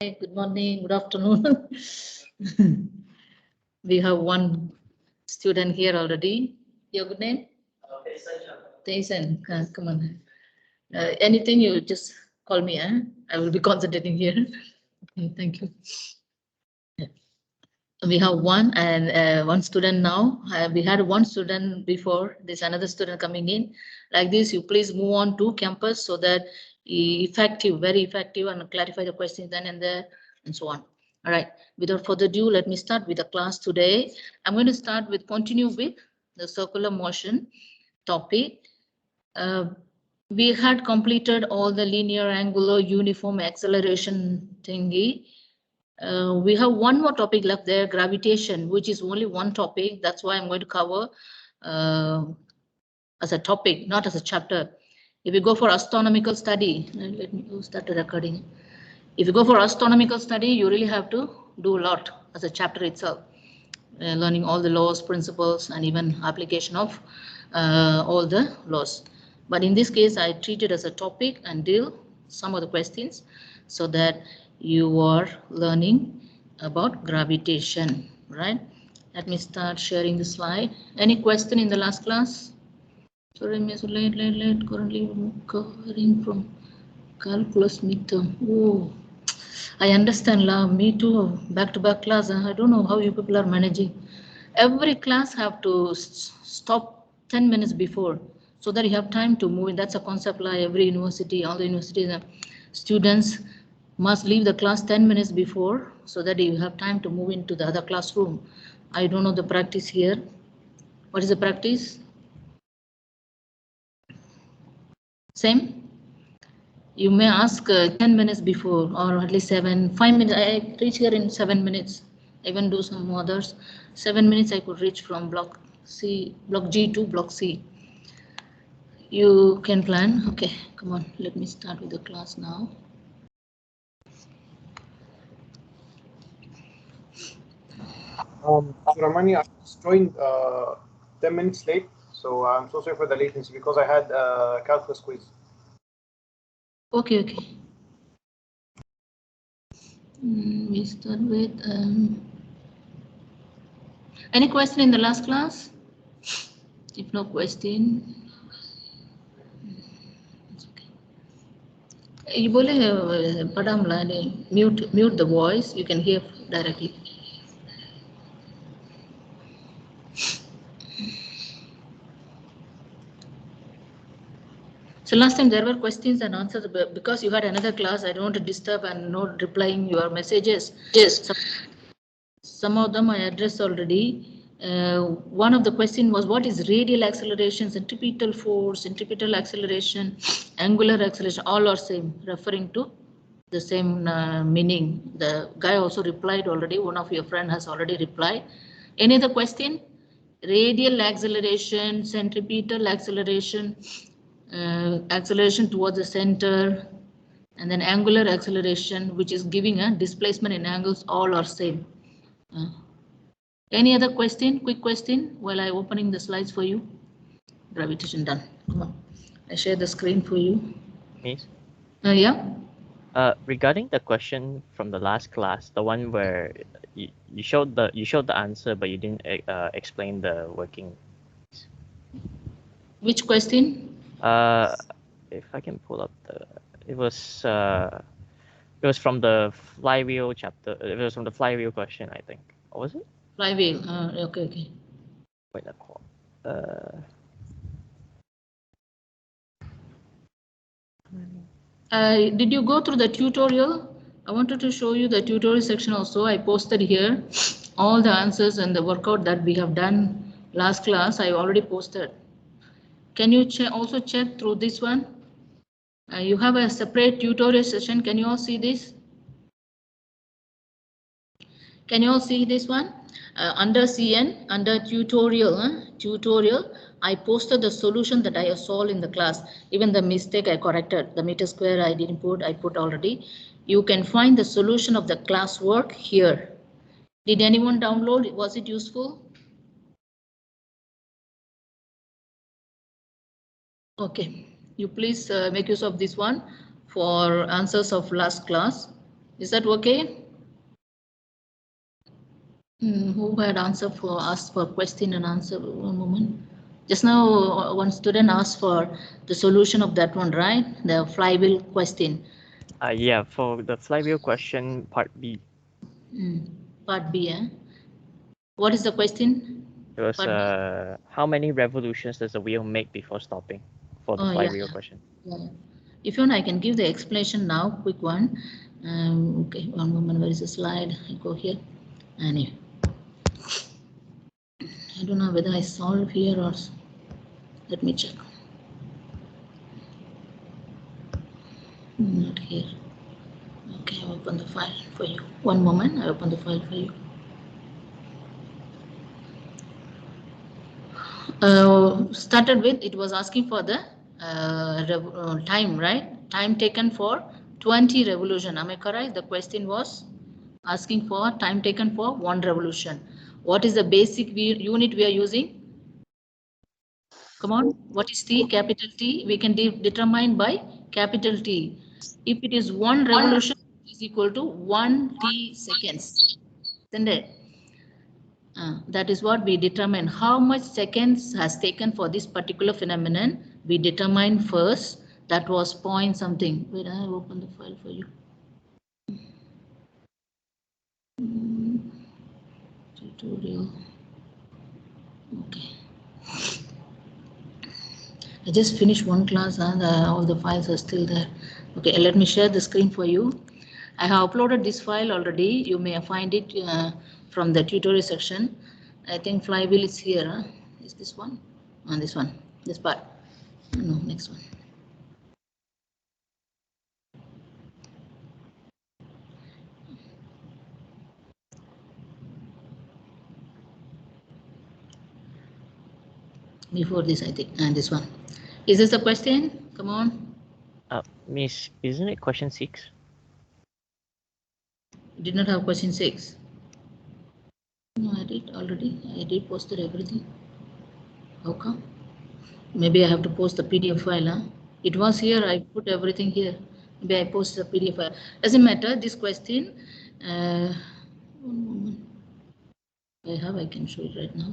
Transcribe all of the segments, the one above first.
Hi, good morning, good afternoon. We have one student here already. Your good name? Tayson. Come on. Anything you just call me. I will be concentrating here. Okay, thank you. We have one student now. We had one student before. There's another student coming in. Like this, you please move on to campus so that effective, very effective, and clarify the questions then and there and so on. All right. Without further ado, let me start with the class today. I'm going to start with continue with the circular motion topic. Uh, we had completed all the linear, angular, uniform acceleration thingy. We have one more topic left there, gravitation, which is only one topic. That's why I'm going to cover as a topic, not as a chapter. If you go for astronomical study, let me start the recording. If you go for astronomical study, you really have to do a lot as a chapter itself, learning all the laws, principles, and even application of all the laws. But in this case, I treat it as a topic and deal some of the questions so that you are learning about gravitation, right? Let me start sharing the slide. Any question in the last class? Sorry, miss, late. Currently covering from calculus midterm. Oh, I understand, la. Me too. Back-to-back class. I don't know how you people are managing. Every class have to stop 10 minutes before so that you have time to move in. That's a concept like every university, all the universities, students must leave the class 10 minutes before so that you have time to move into the other classroom. I don't know the practice here. What is the practice? Same? You may ask 10 minutes before or at least 5 minutes. I reach here in 7 minutes. I even do some others. 7 minutes I could reach from block G to block C. You can plan. Okay, come on. Let me start with the class now. Ramani, I just joined 10 minutes late, so I'm so sorry for the latency because I had a calculus quiz. Okay. We start with any question in the last class? If no question, it's okay. You boleh padam lah, mute the voice. You can hear directly. So last time there were questions and answers, but because you had another class, I don't want to disturb and not replying your messages. Yes. Some of them I addressed already. One of the question was, what is radial acceleration, centripetal force, centripetal acceleration, angular acceleration, all are same, referring to the same meaning. The guy also replied already. One of your friend has already replied. Any other question? Radial acceleration, centripetal acceleration, acceleration towards the center, and then angular acceleration, which is giving a displacement in angles, all are same. Any other question? Quick question while I opening the slides for you. Gravitation done. Come on. I share the screen for you. Miss? Yeah. Regarding the question from the last class, the one where you showed the answer, but you didn't explain the working. Which question? If I can pull up it was from the flywheel chapter. It was from the flywheel question, I think. What was it? Flywheel. Okay. Wait, did you go through the tutorial? I wanted to show you the tutorial section also. I posted here all the answers and the workout that we have done last class. I already posted. Can you also check through this one? You have a separate tutorial session. Can you all see this? Can you all see this one? Under CN, under tutorial, I posted the solution that I have solved in the class. Even the mistake I corrected, the meter square I didn't put, I put already. You can find the solution of the classwork here. Did anyone download? Was it useful? Okay, you please make use of this one for answers of last class. Is that okay? Who had answer for asked for question and answer? One moment. Just now, one student asked for the solution of that one, right? The flywheel question. Yeah, for the flywheel question, part B. Part B, eh? What is the question? It was Part B? how many revolutions does the wheel make before stopping for the Oh, yeah. flywheel question? Yeah. If you want, I can give the explanation now, quick one. Okay, one moment, where is the slide? I go here. Anyway, I don't know whether I solve here or let me check. Not here. Okay, I open the file for you. One moment, I open the file for you. Started with, it was asking for the time, right? Time taken for 20 revolution. Am I correct? The question was asking for time taken for 1 revolution. What is the basic unit we are using? Come on, what is T? Capital T. We can determine by capital T. If it is 1 revolution, it is equal to 1 T seconds. Isn't it? That is what we determine. How much seconds has taken for this particular phenomenon? We determine first. That was point something. Wait, I open the file for you. Tutorial. Okay. I just finished one class and all the files are still there. Okay, let me share the screen for you. I have uploaded this file already. You may find it from the tutorial section. I think flywheel is here. Huh? Is this one? On this one. This part. No, next one. Before this, I think, and this one. Is this a question? Come on. Miss, isn't it question 6? Did not have question 6. No, I did already. I did posted everything. How come? Maybe I have to post the PDF file. Huh? It was here. I put everything here. Maybe I post the PDF file. Doesn't matter. This question. One moment. I can show it right now.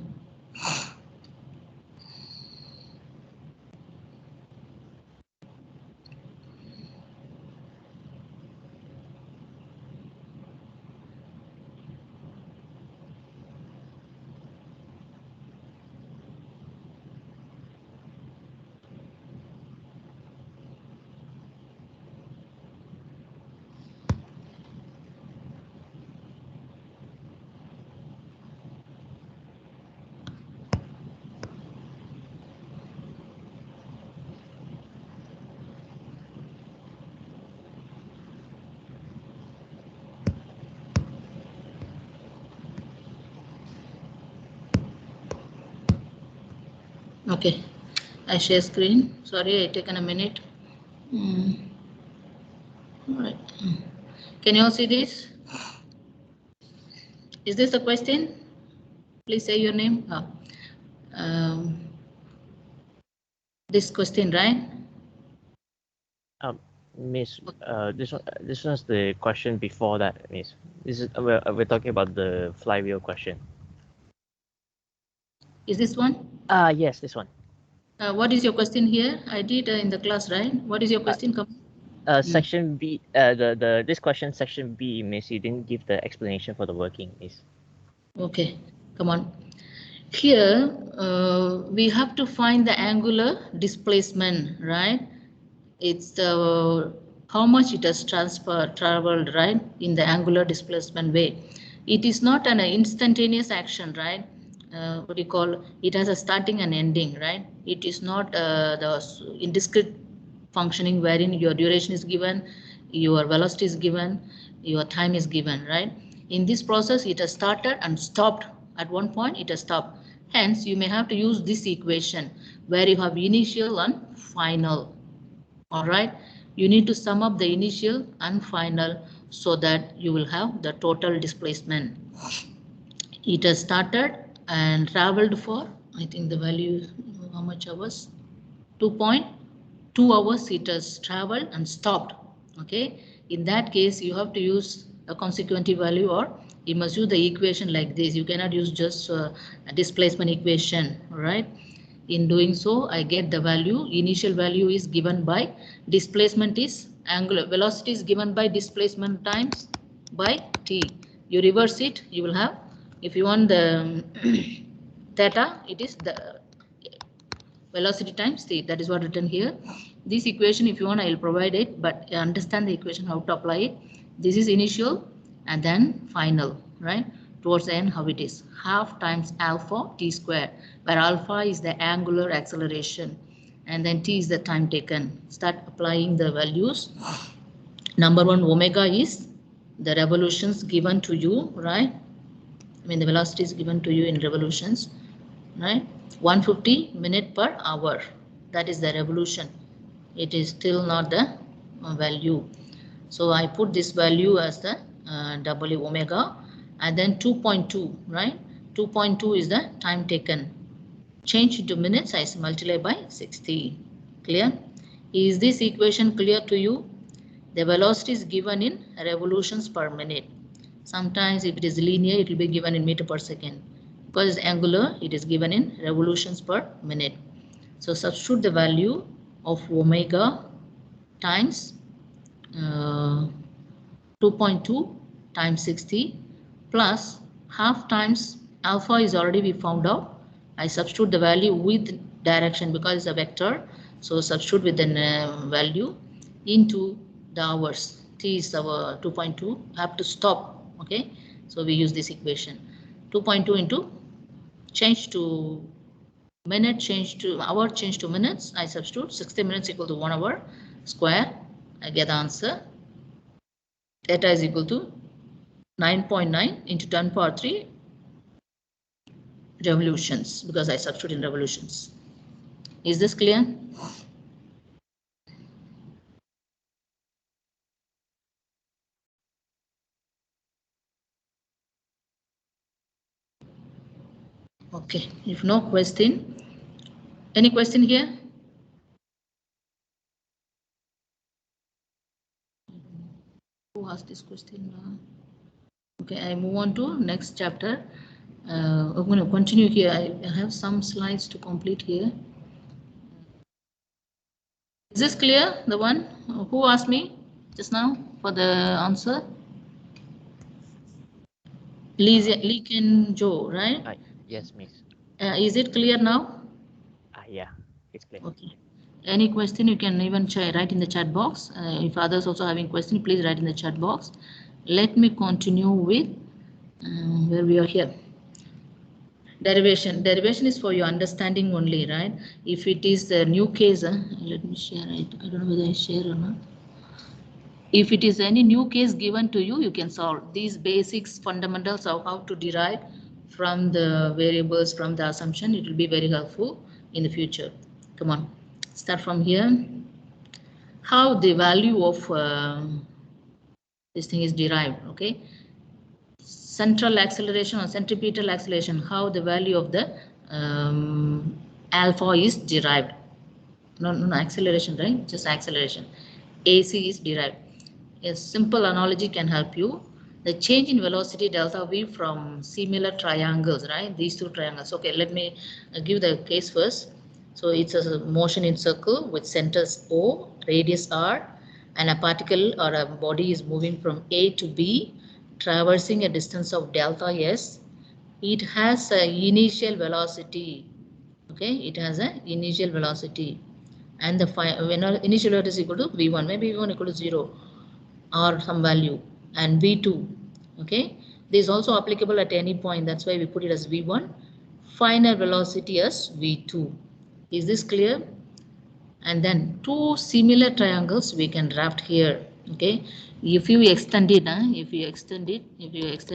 Okay, I share screen. Sorry, I taken a minute. All right. Can you all see this? Is this a question? Please say your name. This question, right? Miss, this one's the question before that, Miss. This is we're talking about the flywheel question. Is this one? Yes, this one. What is your question here? I did in the class, right? What is your question? Section B. This question, section B, Miss. You didn't give the explanation for the working, Miss. Okay, come on. Here we have to find the angular displacement, right? It's the how much it has traveled, right, in the angular displacement way. It is not an instantaneous action, right? What do you call? It has a starting and ending, right? It is not the indiscrete functioning wherein your duration is given, your velocity is given, your time is given, right? In this process, it has started and stopped. At one point, it has stopped. Hence, you may have to use this equation where you have initial and final. All right, you need to sum up the initial and final so that you will have the total displacement. It has started and traveled for, I think the value, how much hours? 2.2 hours it has traveled and stopped. Okay, In that case, you have to use a consequentive value, or you must use the equation like this. You cannot use just a displacement equation, right? In doing so, I get the value. Initial value is given by displacement is angular velocity is given by displacement times by t. You reverse it, you will have, if you want the theta, it is the velocity times t. That is what written here. This equation, if you want, I will provide it, but understand the equation, how to apply it. This is initial and then final, right? Towards the end, how it is. Half times alpha t square, where alpha is the angular acceleration and then t is the time taken. Start applying the values. Number one, omega is the revolutions given to you, right? I mean, the velocity is given to you in revolutions, right? 150 minute per hour. That is the revolution. It is still not the value. So I put this value as the W omega, and then 2.2, right? 2.2 is the time taken. Change into minutes, I multiply by 60. Clear? Is this equation clear to you? The velocity is given in revolutions per minute. Sometimes if it is linear, it will be given in meter per second. Because it's angular, it is given in revolutions per minute. So substitute the value of omega times 2.2 times 60 plus half times alpha is already we found out. I substitute the value with direction because it's a vector. So substitute with the value into the hours. T is our 2.2. Have to stop. Okay. So we use this equation. 2.2 into change to minute, change to hour, change to minutes. I substitute 60 minutes equal to 1 hour square. I get the answer. Theta is equal to 9.9 into 10 power 3 revolutions, because I substitute in revolutions. Is this clear? Okay, if no question, any question here? Who asked this question? Okay, I move on to next chapter. I'm going to continue here. I have some slides to complete here. Is this clear? The one who asked me just now for the answer? Lee Ken Joe, right? Yes, miss. Is it clear now? Yeah, it's clear. Okay. Any question you can even write in the chat box. If others also having question, please write in the chat box. Let me continue with where we are here. Derivation. Derivation is for your understanding only, right? If it is a new case, let me share it. I don't know whether I share or not. If it is any new case given to you, you can solve these basics, fundamentals of how to derive from the variables, from the assumption. It will be very helpful in the future. Come on, start from here. How the value of this thing is derived, okay? Central acceleration or centripetal acceleration, how the value of the alpha is derived. No, acceleration, right? Just acceleration. AC is derived. A simple analogy can help you. The change in velocity delta V from similar triangles, right? These two triangles. Okay, let me give the case first. So it's a motion in circle with centers O, radius R, and a particle or a body is moving from A to B, traversing a distance of delta S. It has an initial velocity. Okay, it has an initial velocity, and the when initial velocity is equal to V1, maybe V1 equal to 0 or some value, and V2. Okay, this is also applicable at any point. That's why we put it as V1. Final velocity as V2. Is this clear? And then two similar triangles we can draft here. Okay, if you extend it, if you extend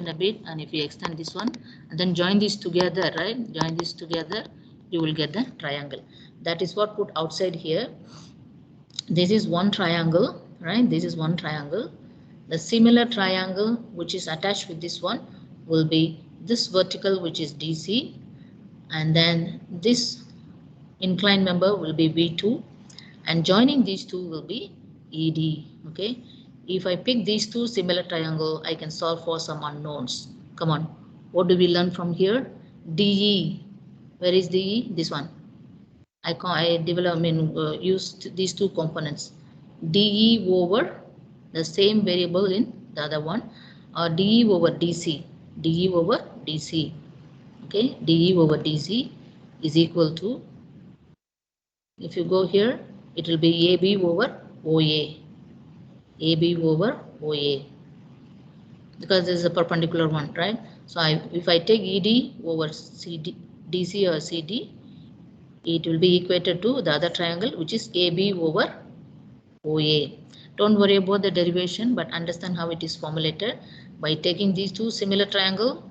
a bit, and if you extend this one, and then join these together, right? Join this together, you will get the triangle. That is what put outside here. This is one triangle, right? This is one triangle. The similar triangle which is attached with this one will be this vertical, which is DC, and then this inclined member will be V2, and joining these two will be ED. Okay, If I pick these two similar triangle, I can solve for some unknowns. Come on, what do we learn from here? DE, where is DE? This one. Used these two components, DE over the same variable in the other one, or DE over DC, DE over DC. Okay, DE over DC is equal to, if you go here, it will be AB over OA, AB over OA, because this is a perpendicular one, right? So if I take ED over CD, DC or CD, it will be equated to the other triangle, which is AB over OA. Don't worry about the derivation, but understand how it is formulated. By taking these two similar triangle,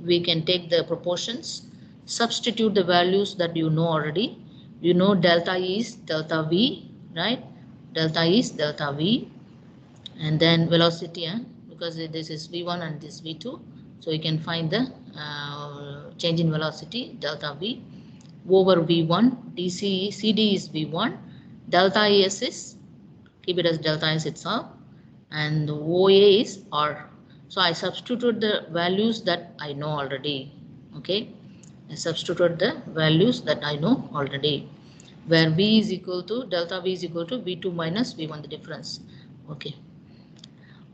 we can take the proportions, substitute the values that you know already. You know delta E is delta V, right? Delta E is delta V, and then velocity, because this is V1 and this V2, so you can find the change in velocity, delta V over V1, DC, CD is V1, delta ES is, keep it as delta S itself, and OA is R. So I substitute the values that I know already. Okay, I substitute the values that I know already, where V is equal to, delta V is equal to V2 minus V1, the difference. Okay.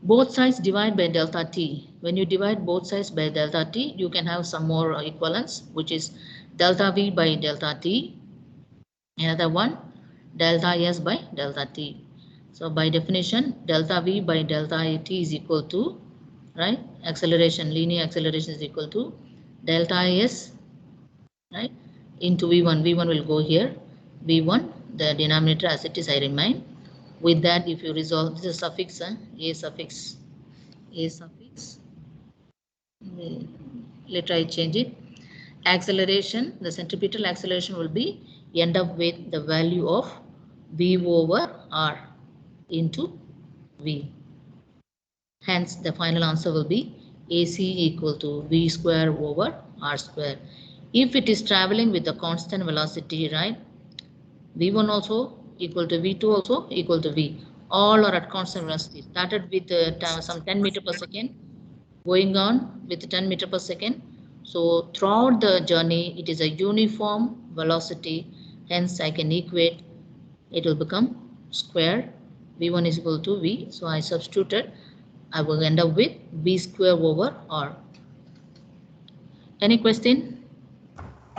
Both sides divide by delta T. When you divide both sides by delta T, you can have some more equivalence, which is delta V by delta T. Another one, delta S by delta T. So by definition, delta V by delta T is equal to, right, acceleration, linear acceleration is equal to delta S, right, into V1. V1 will go here. V1, the denominator as it is, I remind. With that, if you resolve, this is suffix, A suffix, later I change it. Acceleration, the centripetal acceleration will be, end up with the value of V over R into V. Hence, the final answer will be AC equal to V square over R square. If it is traveling with a constant velocity, right, V1 also equal to V2 also equal to V. All are at constant velocity. Started with some 10 meter per second, going on with 10 meter per second. So throughout the journey, it is a uniform velocity. Hence, I can equate, it will become square. V1 is equal to V. So I substituted, I will end up with V square over R. Any question?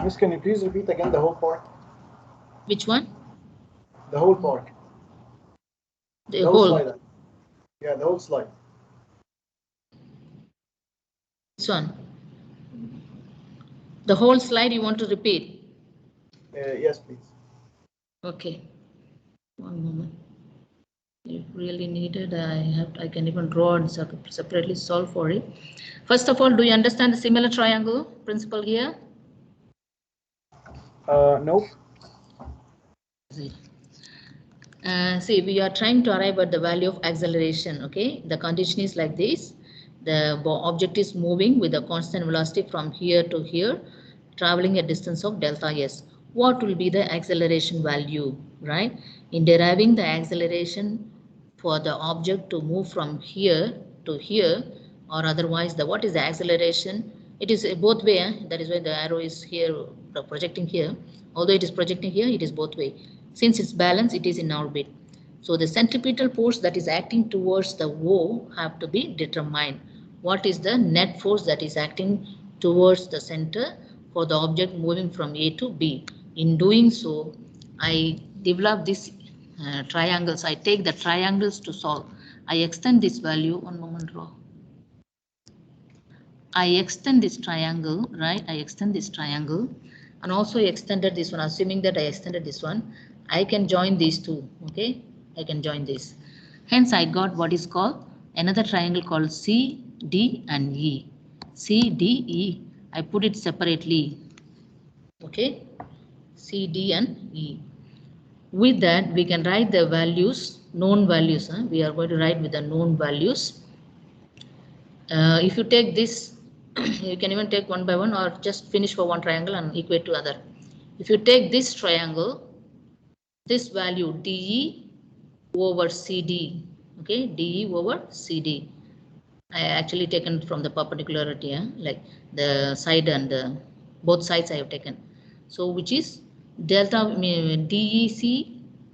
Miss, can you please repeat again the whole part? Which one? The whole part. The whole slide. Yeah, the whole slide. This one. The whole slide you want to repeat? Yes, please. Okay. One moment. If really needed, I can even draw and separately solve for it. First of all, do you understand the similar triangle principle here? Nope. See, we are trying to arrive at the value of acceleration. Okay, the condition is like this. The object is moving with a constant velocity from here to here, traveling a distance of delta S. What will be the acceleration value, right? In deriving the acceleration for the object to move from here to here, or otherwise, what is the acceleration? It is both way. That is why the arrow is here projecting here. Although it is projecting here, it is both way. Since it's balanced, it is in orbit. So the centripetal force that is acting towards the O have to be determined. What is the net force that is acting towards the center for the object moving from A to B? In doing so, I develop these triangles. I take the triangles to solve. I extend this value. One moment, draw. I extend this triangle, right? I extend this triangle, and also extended this one. Assuming that I extended this one, I can join these two. Okay, I can join this. Hence, I got what is called another triangle called C, D, and E. C, D, E. I put it separately. Okay, C, D, and E. With that, we can write the values, known values. We are going to write with the known values. If you take this, you can even take one by one, or just finish for one triangle and equate to other. If you take this triangle, this value DE over CD, okay, DE over CD. I actually taken from the perpendicularity, like the side and both sides I have taken. So which is delta DEC,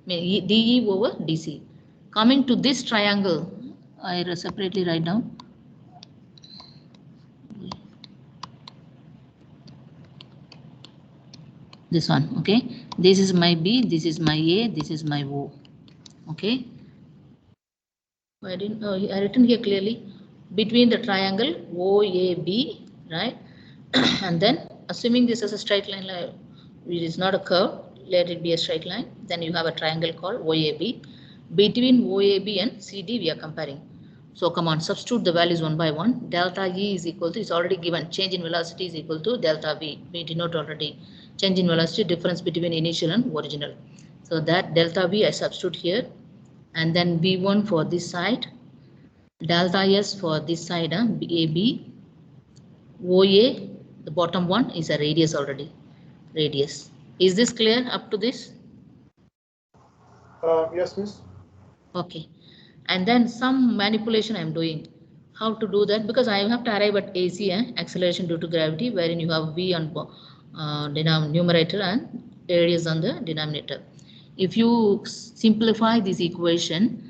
DE over DC. Coming to this triangle, I separately write down. This one, okay. This is my B, this is my A, this is my O, okay. I didn't. I written here clearly between the triangle OAB, right? And then assuming this is a straight line, it is not a curve, let it be a straight line. Then you have a triangle called OAB. Between OAB and CD, we are comparing. So come on, substitute the values one by one. Delta E is equal to, it's already given, change in velocity is equal to delta V. We denote already change in velocity, difference between initial and original. So that delta V I substitute here, and then V1 for this side, delta S for this side, AB, OA, the bottom one is a radius already, radius. Is this clear up to this? Yes, miss. Okay, and then some manipulation I'm doing. How to do that? Because I have to arrive at AC, acceleration due to gravity, wherein you have V on numerator and radius on the denominator. If you simplify this equation,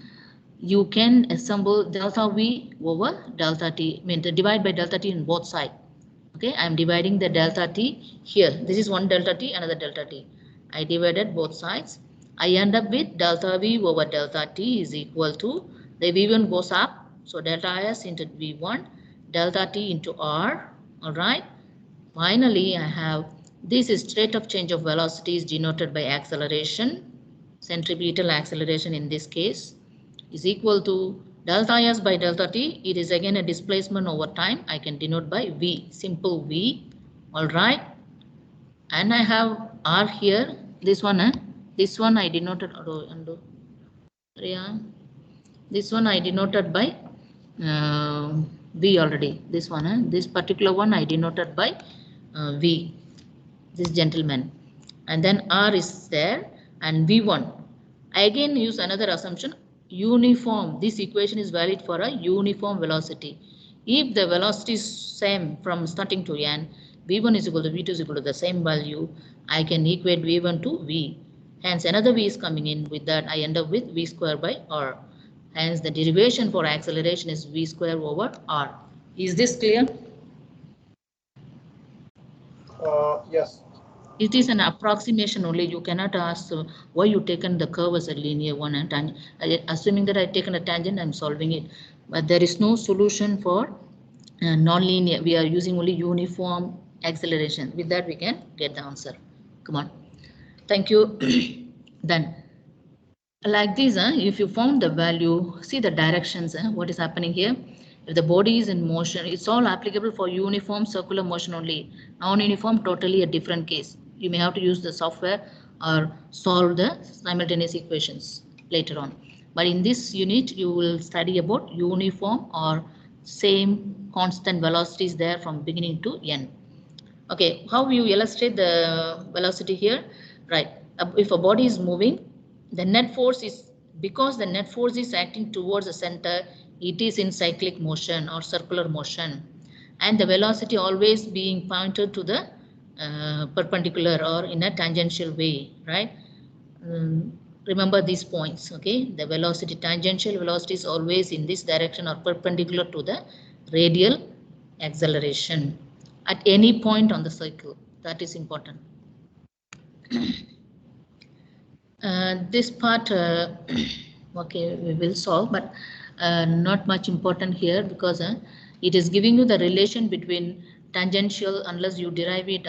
you can assemble delta V over delta T, divide by delta T on both sides. Okay, I am dividing the delta T here. This is one delta T, another delta T. I divided both sides. I end up with delta V over delta T is equal to, the V1 goes up, so delta S into V1, delta T into R, all right. Finally, I have, this is rate of change of velocity is denoted by acceleration, centripetal acceleration in this case, is equal to delta S by delta T. It is again a displacement over time. I can denote by V, simple V, all right. And I have R here, this one I denoted, this one I denoted by V already, this one, this particular one I denoted by V, this gentleman, and then R is there, and V1. I again use another assumption, uniform. This equation is valid for a uniform velocity. If the velocity is same from starting to n, V1 is equal to V2 is equal to the same value, I can equate V1 to V. Hence another V is coming in, with that I end up with V square by R. Hence the derivation for acceleration is V square over R. Is this clear? Yes. It is an approximation only. You cannot ask why you taken the curve as a linear one and tangent. Assuming that I taken a tangent, I'm solving it. But there is no solution for non-linear. We are using only uniform acceleration. With that, we can get the answer. Come on. Thank you. Then, like this, if you found the value, see the directions, what is happening here. If the body is in motion, it's all applicable for uniform circular motion only. Non-uniform, totally a different case. You may have to use the software or solve the simultaneous equations later on. But in this unit, you will study about uniform or same constant velocities there from beginning to end. Okay, how you illustrate the velocity here? Right, if a body is moving, the net force is, because the net force is acting towards the center, it is in cyclic motion or circular motion, and the velocity always being pointed to the perpendicular or in a tangential way, right? Remember these points, okay? The velocity, tangential velocity is always in this direction or perpendicular to the radial acceleration at any point on the cycle. That is important. This part, okay, we will solve, but not much important here, because it is giving you the relation between tangential. Unless you derive it,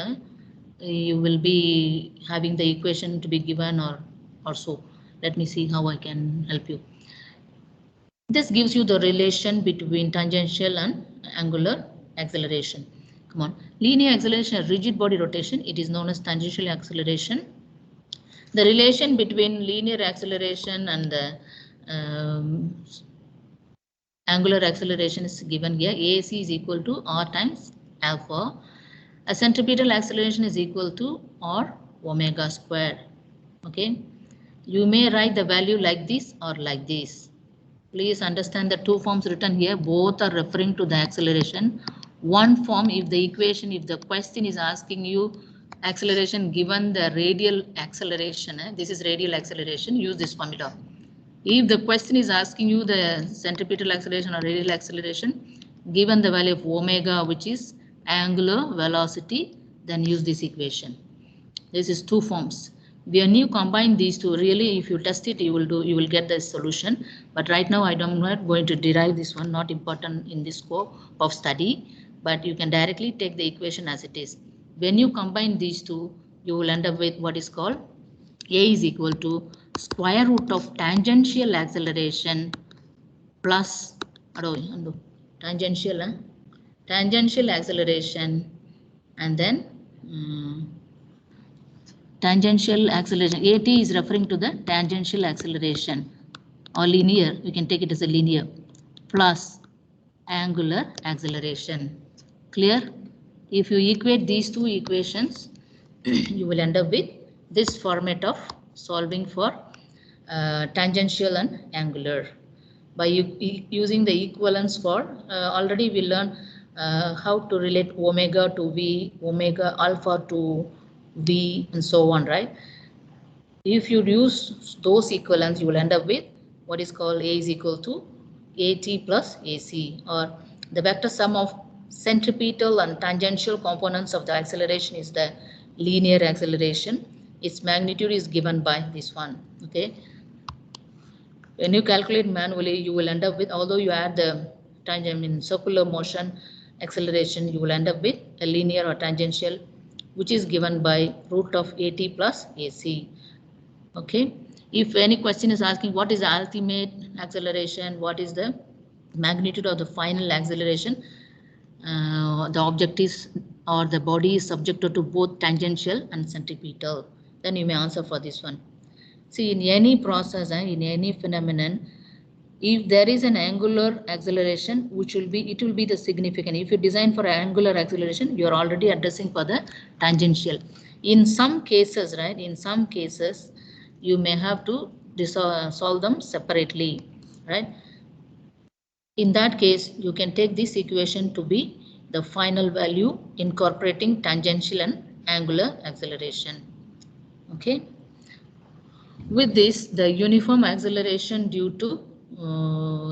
you will be having the equation to be given or so. Let me see how I can help you. This gives you the relation between tangential and angular acceleration. Come on, linear acceleration, rigid body rotation, it is known as tangential acceleration. The relation between linear acceleration and the angular acceleration is given here. AC is equal to R times alpha. A centripetal acceleration is equal to R omega square. Okay, you may write the value like this or like this. Please understand the two forms written here, both are referring to the acceleration. One form, if the equation, if the question is asking you acceleration given the radial acceleration, this is radial acceleration, use this formula. If the question is asking you the centripetal acceleration or radial acceleration, given the value of omega, which is angular velocity, then use this equation. This is two forms. When you combine these two, really, if you test it, you will get the solution. But right now, I'm not going to derive this one, not important in this scope of study. But you can directly take the equation as it is. When you combine these two, you will end up with what is called A is equal to square root of tangential acceleration plus tangential acceleration, and then tangential acceleration. AT is referring to the tangential acceleration or linear. We can take it as a linear plus angular acceleration. Clear? If you equate these two equations, you will end up with this format of solving for tangential and angular. By using the equivalence for, already we learned how to relate omega to V, omega alpha to V, and so on, right? If you use those equivalents, you will end up with what is called A is equal to AT plus AC, or the vector sum of centripetal and tangential components of the acceleration is the linear acceleration. Its magnitude is given by this one. Okay. When you calculate manually, you will end up with, although you add the circular motion acceleration, you will end up with a linear or tangential, which is given by root of AT plus AC. Okay. If any question is asking what is the ultimate acceleration, what is the magnitude of the final acceleration, the object is or the body is subjected to both tangential and centripetal, then you may answer for this one. See, in any process and in any phenomenon, if there is an angular acceleration, it will be the significant. If you design for angular acceleration, you are already addressing for the tangential. In some cases, right? In some cases, you may have to solve them separately, right? In that case, you can take this equation to be the final value incorporating tangential and angular acceleration. Okay. With this, the uniform acceleration due to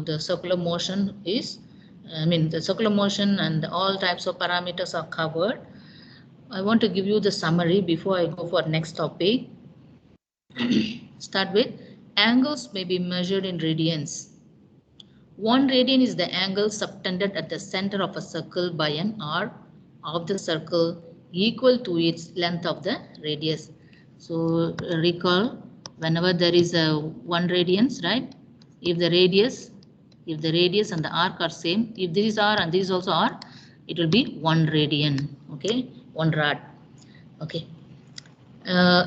the circular motion is, the circular motion and all types of parameters are covered. I want to give you the summary before I go for next topic. Start with, angles may be measured in radians. 1 radian is the angle subtended at the center of a circle by an arc of the circle equal to its length of the radius. So recall, whenever there is a 1 radians, right? If the radius and the arc are same, if this is r and this is also r, it will be 1 radian. Okay, 1 rad. Okay.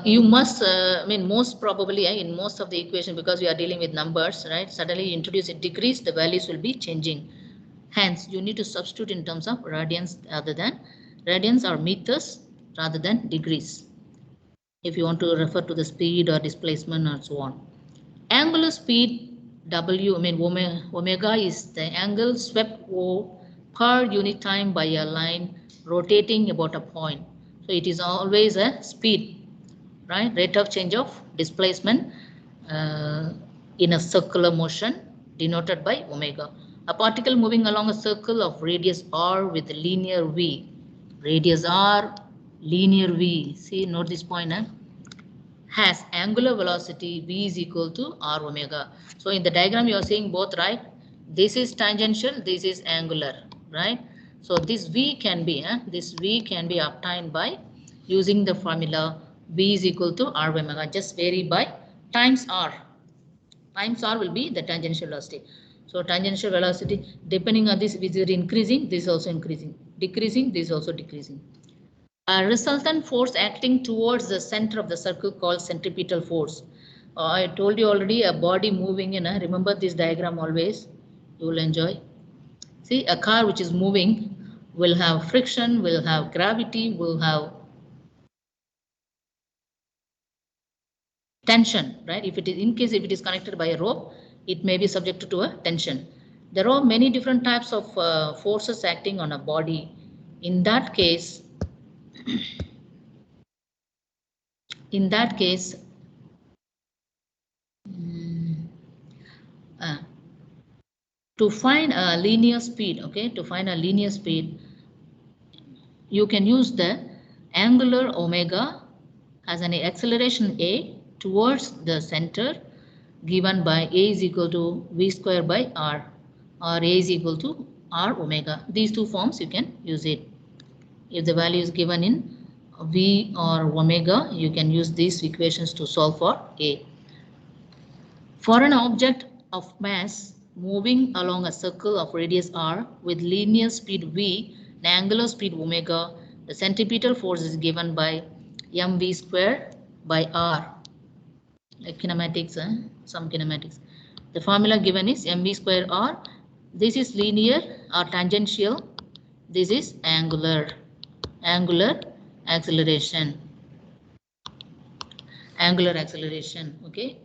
You must, most probably in most of the equation, because we are dealing with numbers, right? Suddenly you introduce a decrease, the values will be changing. Hence, you need to substitute in terms of radians rather than radians or meters rather than degrees, if you want to refer to the speed or displacement or so on. Angular speed W, omega is the angle swept per unit time by a line rotating about a point. So it is always a speed, right? Rate of change of displacement in a circular motion denoted by omega. A particle moving along a circle of radius r with linear v. Radius r, linear v. See, note this point. Has angular velocity v is equal to r omega. So in the diagram you are seeing both, right? This is tangential, this is angular, right? So this v can be obtained by using the formula v is equal to r omega. Just vary by times r. Times r will be the tangential velocity. So tangential velocity, depending on this, is increasing, this is also increasing, decreasing, this is also decreasing. A resultant force acting towards the center of the circle called centripetal force. I told you already, a body moving in a, remember this diagram always, you will enjoy. See, a car which is moving will have friction, will have gravity, will have tension, right? If it is, in case if it is connected by a rope, it may be subjected to a tension. There are many different types of forces acting on a body. In that case, to find a linear speed, okay, to find a linear speed, you can use the angular omega as an acceleration a towards the center given by a is equal to v square by r, or a is equal to r omega. These two forms you can use it. If the value is given in v or omega, you can use these equations to solve for a. For an object of mass moving along a circle of radius r with linear speed v and angular speed omega, the centripetal force is given by mv square by r. Like kinematics, some kinematics. The formula given is mv square r. This is linear or tangential. This is angular acceleration. Okay.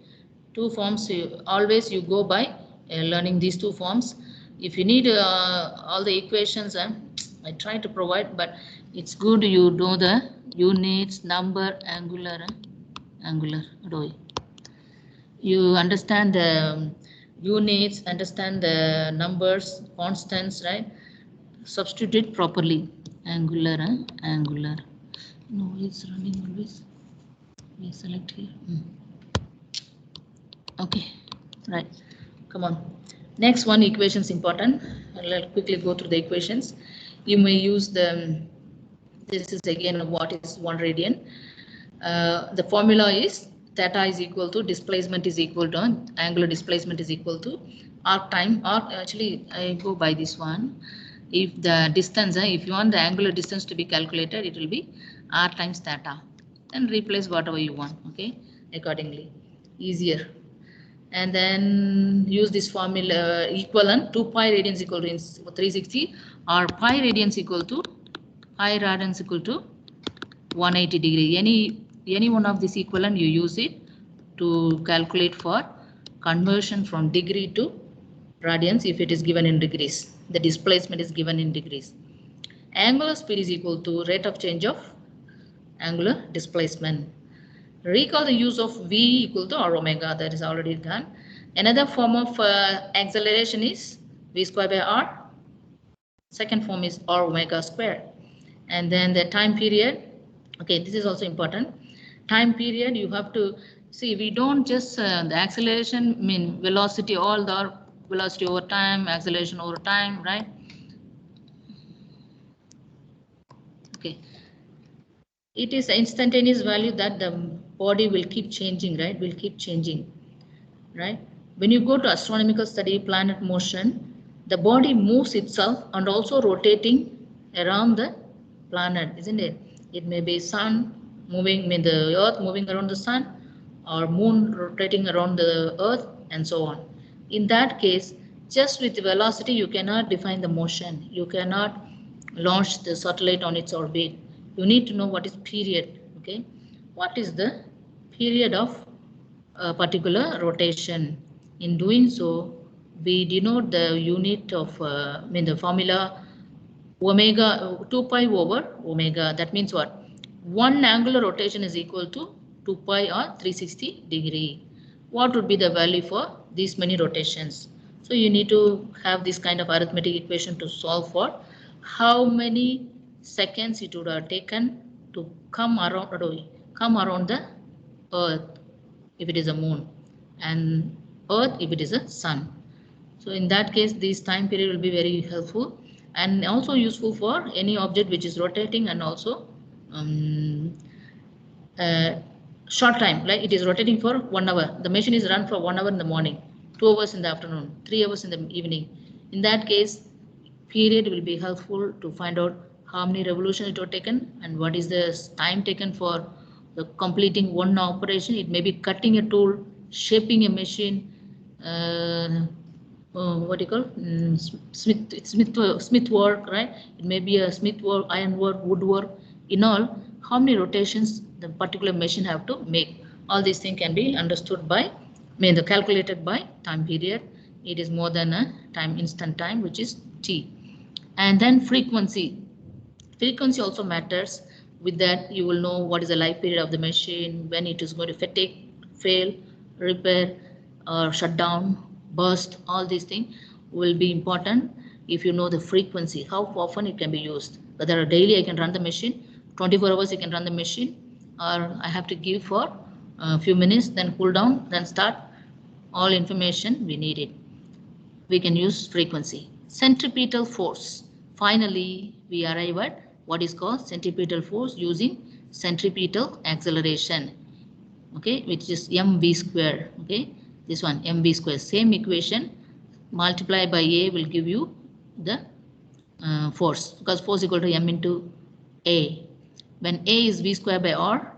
Two forms, always you go by learning these two forms. If you need all the equations, I try to provide, but it's good you know the units, number, angular. You understand the units, understand the numbers, constants, right? Substitute it properly. Angular. No, it's running always. We select here. Okay, right. Come on. Next one, equations important. I'll quickly go through the equations. You may use the. This is again what is 1 radian. The formula is theta is equal to displacement is equal to angular displacement is equal to arc time. Actually, I go by this one. If the distance, if you want the angular distance to be calculated, it will be r times theta. Then replace whatever you want, okay, accordingly. Easier. And then use this formula equivalent 2 pi radians equal to 360 or pi radians equal to 180 degree. Any one of this equivalent you use it to calculate for conversion from degree to radians if it is given in degrees. The displacement is given in degrees. Angular speed is equal to rate of change of angular displacement. Recall the use of v equal to r omega, that is already done. Another form of acceleration is v square by r. Second form is r omega square. And then the time period. Okay, this is also important. Time period, you have to see, we don't just the acceleration mean velocity, all the velocity over time, acceleration over time, right? Okay. It is instantaneous value that the body will keep changing, right? Will keep changing, right? When you go to astronomical study, planet motion, the body moves itself and also rotating around the planet, isn't it? It may be sun moving, the earth moving around the sun, or moon rotating around the earth, and so on. In that case, just with velocity, you cannot define the motion. You cannot launch the satellite on its orbit. You need to know what is period, okay? What is the period of a particular rotation? In doing so, we denote the unit of, the formula omega, 2 pi over omega. That means what? One angular rotation is equal to 2 pi or 360 degree. What would be the value for these many rotations? So you need to have this kind of arithmetic equation to solve for how many seconds it would have taken to come around the earth if it is a moon, and earth if it is a sun. So in that case, this time period will be very helpful and also useful for any object which is rotating, and also short time, like it is rotating for 1 hour. The machine is run for 1 hour in the morning, 2 hours in the afternoon, 3 hours in the evening. In that case, period will be helpful to find out how many revolutions it was taken and what is the time taken for the completing one operation. It may be cutting a tool, shaping a machine, what do you call smith work, right? It may be a smith work, iron work, wood work. In all, how many rotations the particular machine have to make. All these things can be understood by, calculated by time period. It is more than a time, instant time, which is t. And then frequency. Frequency also matters. With that, you will know what is the life period of the machine, when it is going to fatigue, fail, repair, or shut down, burst. All these things will be important if you know the frequency, how often it can be used. Whether daily I can run the machine, 24 hours I can run the machine, or I have to give for a few minutes, then cool down, then start. All information we need it. We can use frequency. Centripetal force. Finally, we arrive at what is called centripetal force using centripetal acceleration. Okay, which is mv square. Okay, this one mv square. Same equation. Multiply by a will give you the force, because force equal to m into a. When a is v square by r,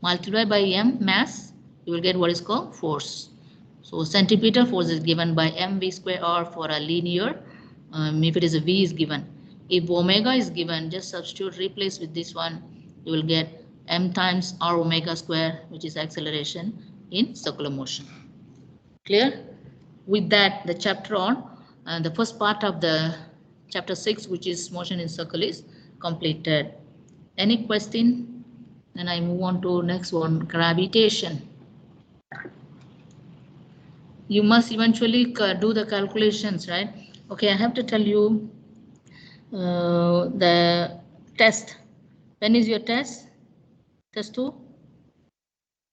multiply by m mass, you will get what is called force. So centripetal force is given by mv square r for a linear. If it is a v is given. If omega is given, just substitute, replace with this one. You will get m times r omega square, which is acceleration in circular motion. Clear? With that, the chapter on the first part of the chapter 6, which is motion in circle, is completed. Any question? Then I move on to next one, gravitation. You must eventually do the calculations, right? Okay, I have to tell you the test. When is your test? Test 2?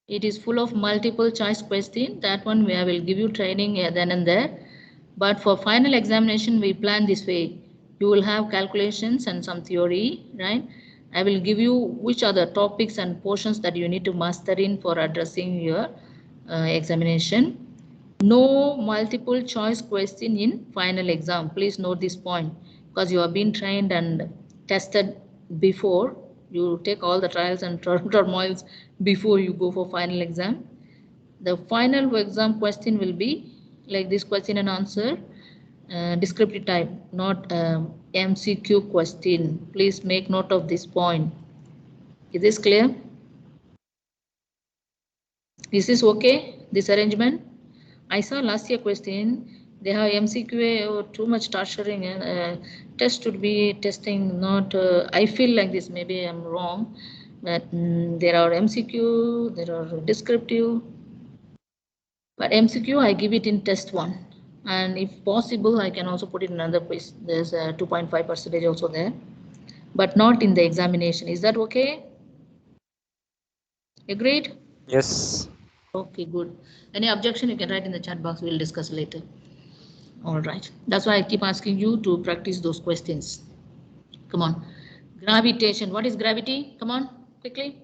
It is full of multiple choice question. That one I will give you training then and there. But for final examination, we plan this way. You will have calculations and some theory, right? I will give you which are the topics and portions that you need to master in for addressing your examination. No multiple choice question in final exam. Please note this point, because you have been trained and tested before. You take all the trials and turmoils before you go for final exam. The final exam question will be like this question and answer, descriptive type, not MCQ question. Please make note of this point. Is this clear? Is this okay, this arrangement? I saw last year question, they have MCQ or too much torturing, and test should be testing, not, I feel like this, maybe I'm wrong, but there are MCQ, there are descriptive, but MCQ I give it in test 1, and if possible I can also put it in another quiz. There's a 2.5% also there, but not in the examination. Is that okay? Agreed? Yes. Okay, good. Any objection you can write in the chat box, we'll discuss later. All right, that's why I keep asking you to practice those questions. Come on. Gravitation. What is gravity? Come on, quickly.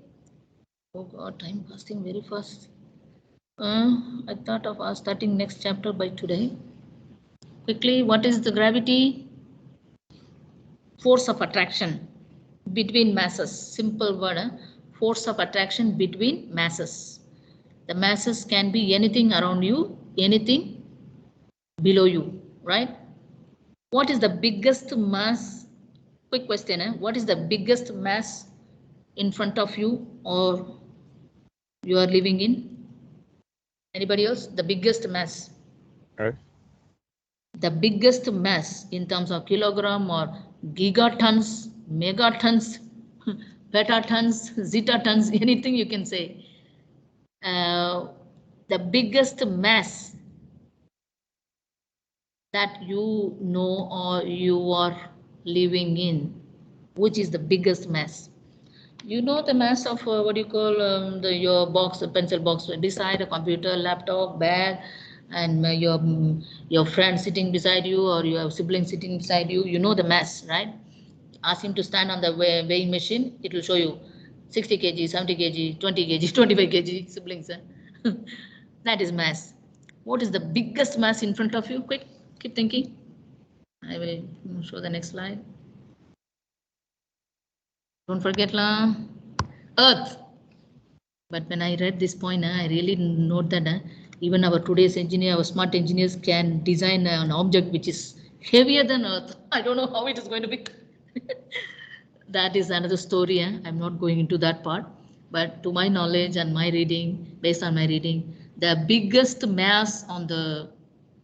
Oh God, time passing very fast. I thought of us starting next chapter by today. Quickly, what is the gravity? Force of attraction between masses. Simple word, force of attraction between masses. The masses can be anything around you, anything below you, right? What is the biggest mass? Quick question, what is the biggest mass in front of you or you are living in? Anybody else? The biggest mass? Earth. The biggest mass in terms of kilogram or gigatons, megatons, petatons, zetatons, anything you can say. The biggest mass that you know or you are living in, which is the biggest mass? You know the mass of what do you call your box, the pencil box beside a computer, laptop, bag, and your friend sitting beside you or your sibling sitting beside you. You know the mass, right? Ask him to stand on the weighing machine. It will show you 60 kg, 70 kg, 20 kg, 25 kg siblings. That is mass. What is the biggest mass in front of you? Quick, keep thinking. I will show the next slide. Don't forget la Earth. But when I read this point, I really note that even our today's engineer, our smart engineers can design an object which is heavier than Earth. I don't know how it is going to be. That is another story. I'm not going into that part. But to my knowledge and my reading, based on my reading, the biggest mass on the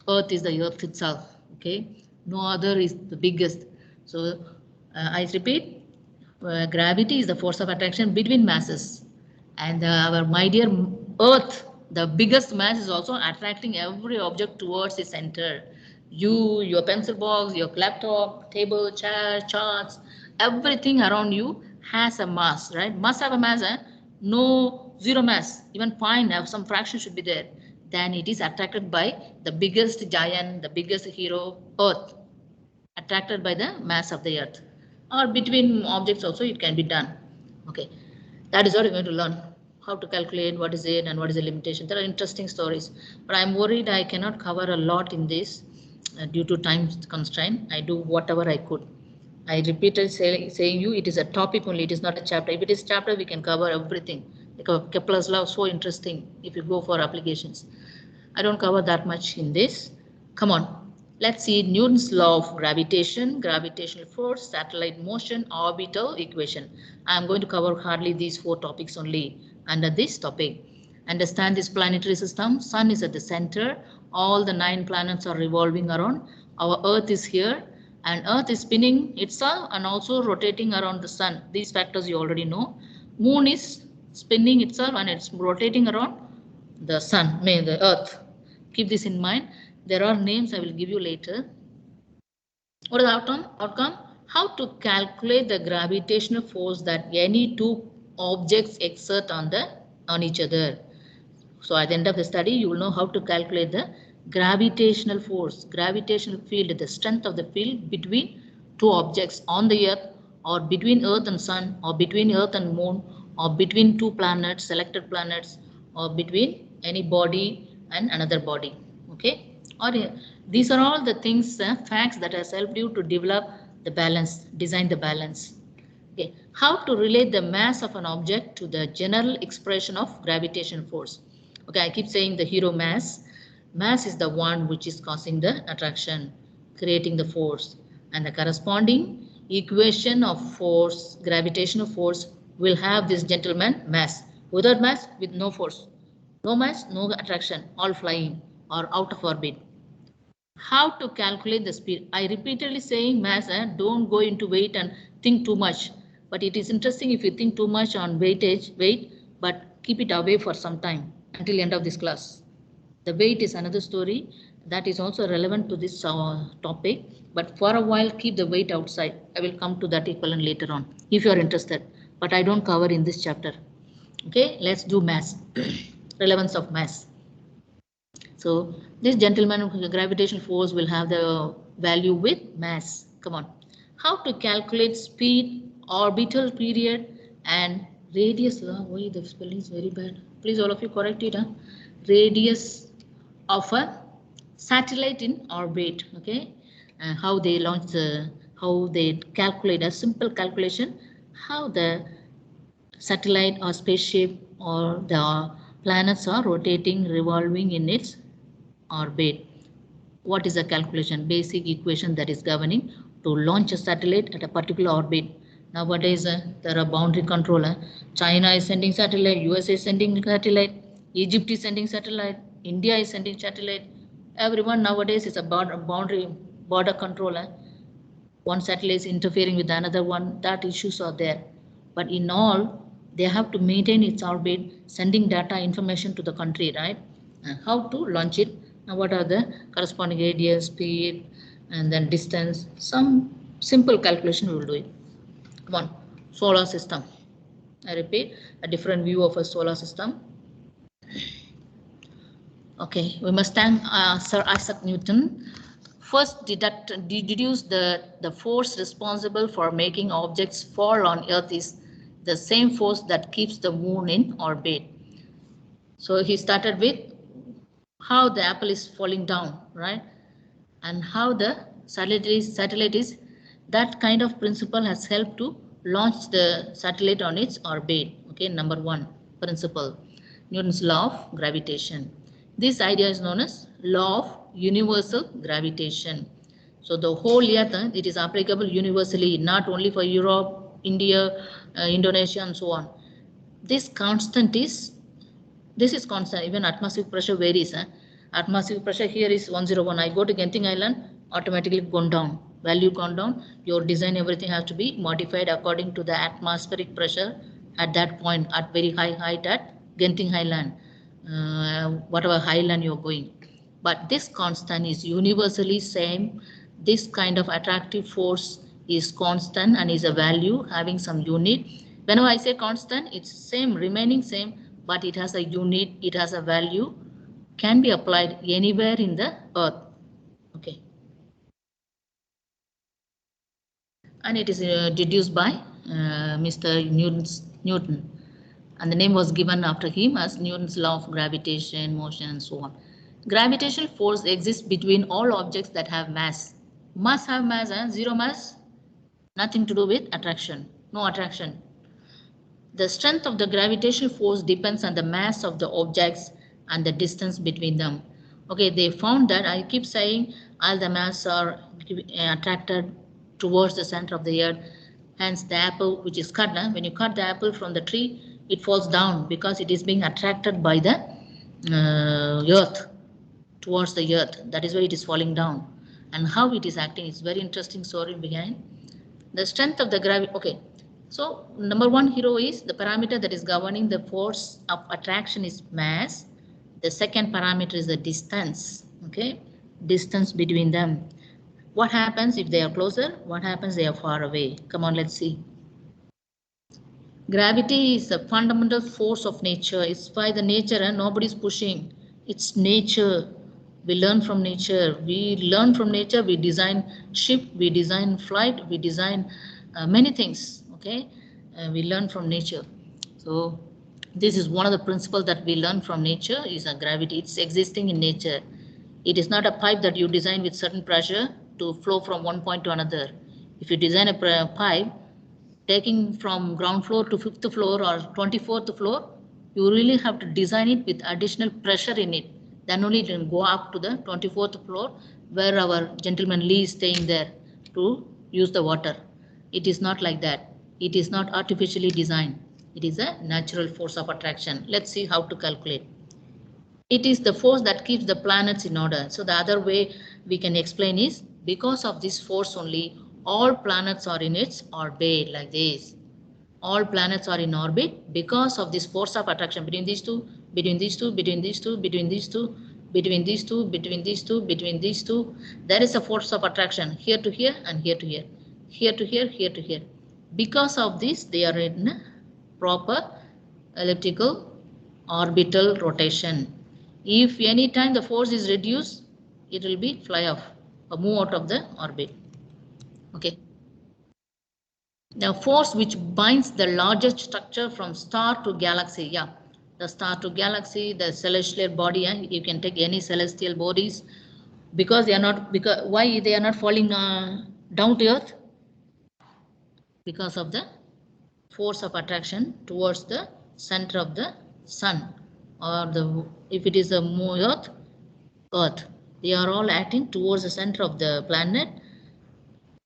Earth is the Earth itself. Okay, no other is the biggest. So I repeat, gravity is the force of attraction between masses, and our my dear Earth, the biggest mass, is also attracting every object towards its center. You, your pencil box, your laptop, table, chair, charts, everything around you has a mass, right? Must have a mass, eh? No zero mass, even point, some fraction should be there. Then it is attracted by the biggest giant, the biggest hero, Earth, attracted by the mass of the Earth. Or between objects also it can be done. Okay, that is what you're going to learn. How to calculate, what is it, and what is the limitation. There are interesting stories, but I'm worried I cannot cover a lot in this due to time constraint. I do whatever I could. I repeated saying you it is a topic only, it is not a chapter. If it is chapter, we can cover everything. Because Kepler's law is so interesting if you go for applications. I don't cover that much in this. Come on, let's see Newton's law of gravitation, gravitational force, satellite motion, orbital equation. I'm going to cover hardly these 4 topics only under this topic. Understand this planetary system. Sun is at the center. All the 9 planets are revolving around. Our Earth is here, and Earth is spinning itself and also rotating around the sun. These factors you already know. Moon is spinning itself and it's rotating around the sun, the Earth. Keep this in mind. There are names I will give you later. What is the outcome? How to calculate the gravitational force that any 2 objects exert on each other. So at the end of the study, you will know how to calculate the gravitational force, gravitational field, the strength of the field between 2 objects on the Earth, or between Earth and Sun, or between Earth and Moon, or between 2 planets, selected planets, or between any body and another body. Okay, or these are all the things, facts that has helped you to develop the balance, design the balance. Okay, how to relate the mass of an object to the general expression of gravitational force. Okay, I keep saying the hero mass. Mass is the one which is causing the attraction, creating the force, and the corresponding equation of force, gravitational force, will have this gentleman mass. Without mass, with no force. No mass, no attraction, all flying or out of orbit. How to calculate the speed? I repeatedly saying mass, don't go into weight and think too much. But it is interesting if you think too much on weight, but keep it away for some time until end of this class. The weight is another story that is also relevant to this topic, but for a while keep the weight outside. I will come to that equivalent later on if you are interested, but I don't cover in this chapter. Okay, let's do mass. Relevance of mass. So this gentleman, gravitational force will have the value with mass. Come on. How to calculate speed, orbital period, and radius. Why the spelling is very bad. Please all of you correct it. Radius of a satellite in orbit. Okay. How they launch how they calculate a simple calculation. How the satellite or spaceship or the planets are rotating, revolving in its orbit. What is the calculation? Basic equation that is governing to launch a satellite at a particular orbit. Nowadays, there are boundary controller. China is sending satellite, USA is sending satellite, Egypt is sending satellite, India is sending satellite. Everyone nowadays is a border controller. One satellite is interfering with another one. That issues are there. But in all, they have to maintain its orbit, sending data information to the country, right? How to launch it? Now, what are the corresponding radius, speed, and then distance? Some simple calculation we will do it. Come on, solar system. I repeat, a different view of a solar system. Okay, we must thank Sir Isaac Newton. First, deduce the force responsible for making objects fall on Earth is the same force that keeps the moon in orbit. So he started with how the apple is falling down, right? And how the satellite is, that kind of principle has helped to launch the satellite on its orbit. Okay, number 1 principle, Newton's law of gravitation. This idea is known as law of universal gravitation. So the whole Earth, it is applicable universally, not only for Europe, India, Indonesia, and so on. This is constant. Even atmospheric pressure varies. Atmospheric pressure here is 101. I go to Genting Island, automatically gone down. Value gone down. Your design, everything has to be modified according to the atmospheric pressure at that point, at very high height at Genting Island, whatever highland you're going. But this constant is universally same. This kind of attractive force is constant and is a value having some unit. Whenever I say constant, it's same, remaining same, but it has a unit, it has a value, can be applied anywhere in the earth. Okay. And it is deduced by Mr. Newton. And the name was given after him as Newton's law of gravitation, motion, and so on. Gravitational force exists between all objects that have mass. Must have mass, zero mass, nothing to do with attraction, no attraction. The strength of the gravitational force depends on the mass of the objects and the distance between them. Okay, they found that, I keep saying, all the mass are attracted towards the center of the earth. Hence the apple which is cut, when you cut the apple from the tree, it falls down because it is being attracted by the earth, towards the earth. That is why it is falling down. And how it is acting is very interesting story behind. The strength of the gravity. Okay, so number one hero is the parameter that is governing the force of attraction is mass. The second parameter is the distance. Okay, distance between them. What happens if they are closer? What happens if they are far away? Come on, let's see. Gravity is a fundamental force of nature. It's by the nature and nobody's pushing. It's nature. We learn from nature. We learn from nature. We design ship. We design flight. We design many things. Okay, we learn from nature. So this is one of the principles that we learn from nature is a gravity. It's existing in nature. It is not a pipe that you design with certain pressure to flow from one point to another. If you design a pipe taking from ground floor to 5th floor or 24th floor, you really have to design it with additional pressure in it. Then only it can go up to the 24th floor where our gentleman Lee is staying there to use the water. It is not like that. It is not artificially designed. It is a natural force of attraction. Let's see how to calculate. It is the force that keeps the planets in order. So the other way we can explain is because of this force only, all planets are in its orbit like this. All planets are in orbit because of this force of attraction between these two, between these two, between these two, between these two, between these two, between these two, between these two. There is a force of attraction here to here and here to here, here to here, here to here. Because of this, they are in a proper elliptical orbital rotation. If any time the force is reduced, it will be fly off or move out of the orbit. Okay. Now force which binds the largest structure from star to galaxy. Yeah, the star to galaxy, the celestial body. You can take any celestial bodies because they are not. Because why they are not falling down to earth? Because of the force of attraction towards the center of the sun, or the if it is a earth, they are all acting towards the center of the planet,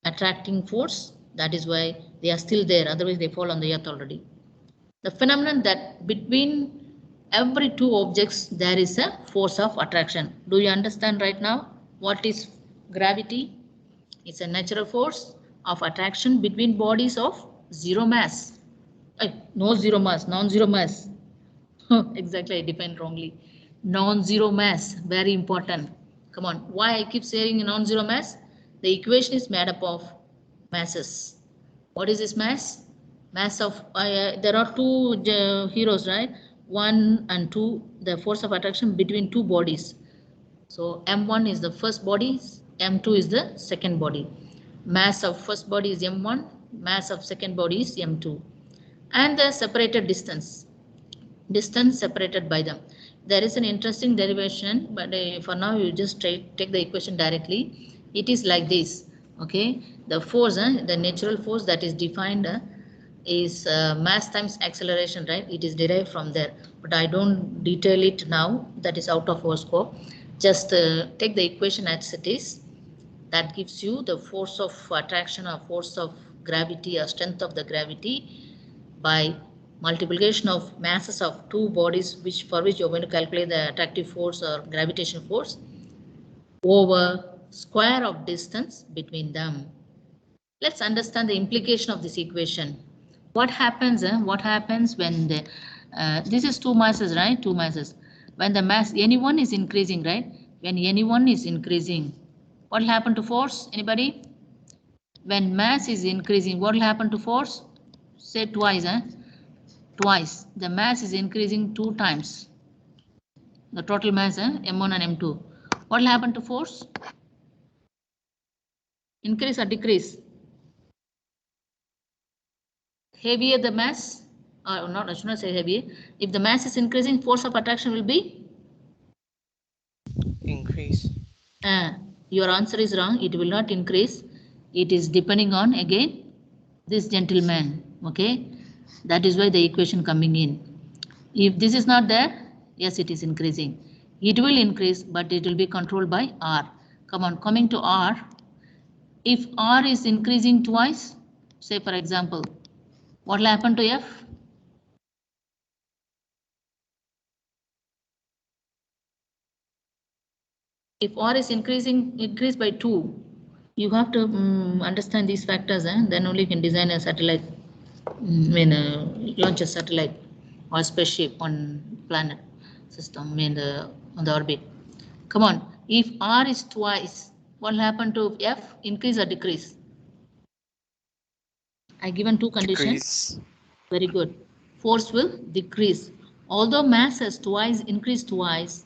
attracting force. That is why they are still there, otherwise they fall on the earth already. The phenomenon that between every two objects there is a force of attraction. Do you understand right now what is gravity? It's a natural force of attraction between bodies of zero mass. No zero mass, non-zero mass. Exactly, I defined wrongly. Non-zero mass, very important. Come on, why I keep saying non-zero mass? The equation is made up of masses. What is this mass? Mass of, there are two heroes, right? 1 and 2, the force of attraction between two bodies. So M1 is the first body, M2 is the second body. Mass of first body is M1, mass of second body is M2. And the separated distance separated by them. There is an interesting derivation, but for now you just take the equation directly. It is like this. Okay, the force, the natural force that is defined is mass times acceleration, right? It is derived from there, but I don't detail it now. That is out of our scope. Just take the equation as it is. That gives you the force of attraction or force of gravity or strength of the gravity by multiplication of masses of two bodies for which you're going to calculate the attractive force or gravitational force over square of distance between them. Let's understand the implication of this equation. What happens? What happens when the this is two masses, right? Two masses. When the mass N1 is increasing, right? When N1 is increasing, what will happen to force? Anybody? When mass is increasing, what will happen to force? Say twice, twice. The mass is increasing 2 times. The total mass, M1 and M2. What will happen to force? Increase or decrease? Heavier the mass, or not, I should not say heavier. If the mass is increasing, force of attraction will be? Increase. Your answer is wrong. It will not increase. It is depending on, again, this gentleman. Okay, that is why the equation coming in. If this is not there, yes, it is increasing. It will increase, but it will be controlled by R. Come on, coming to R. If R is increasing twice, say for example, what will happen to F? If R is increase by 2, you have to understand these factors, then only you can design a satellite, launch a satellite or spaceship on planet system on the orbit. Come on, if R is twice, what will happen to F? Increase or decrease? I given 2 conditions. Decrease. Very good. Force will decrease. Although mass has increased twice,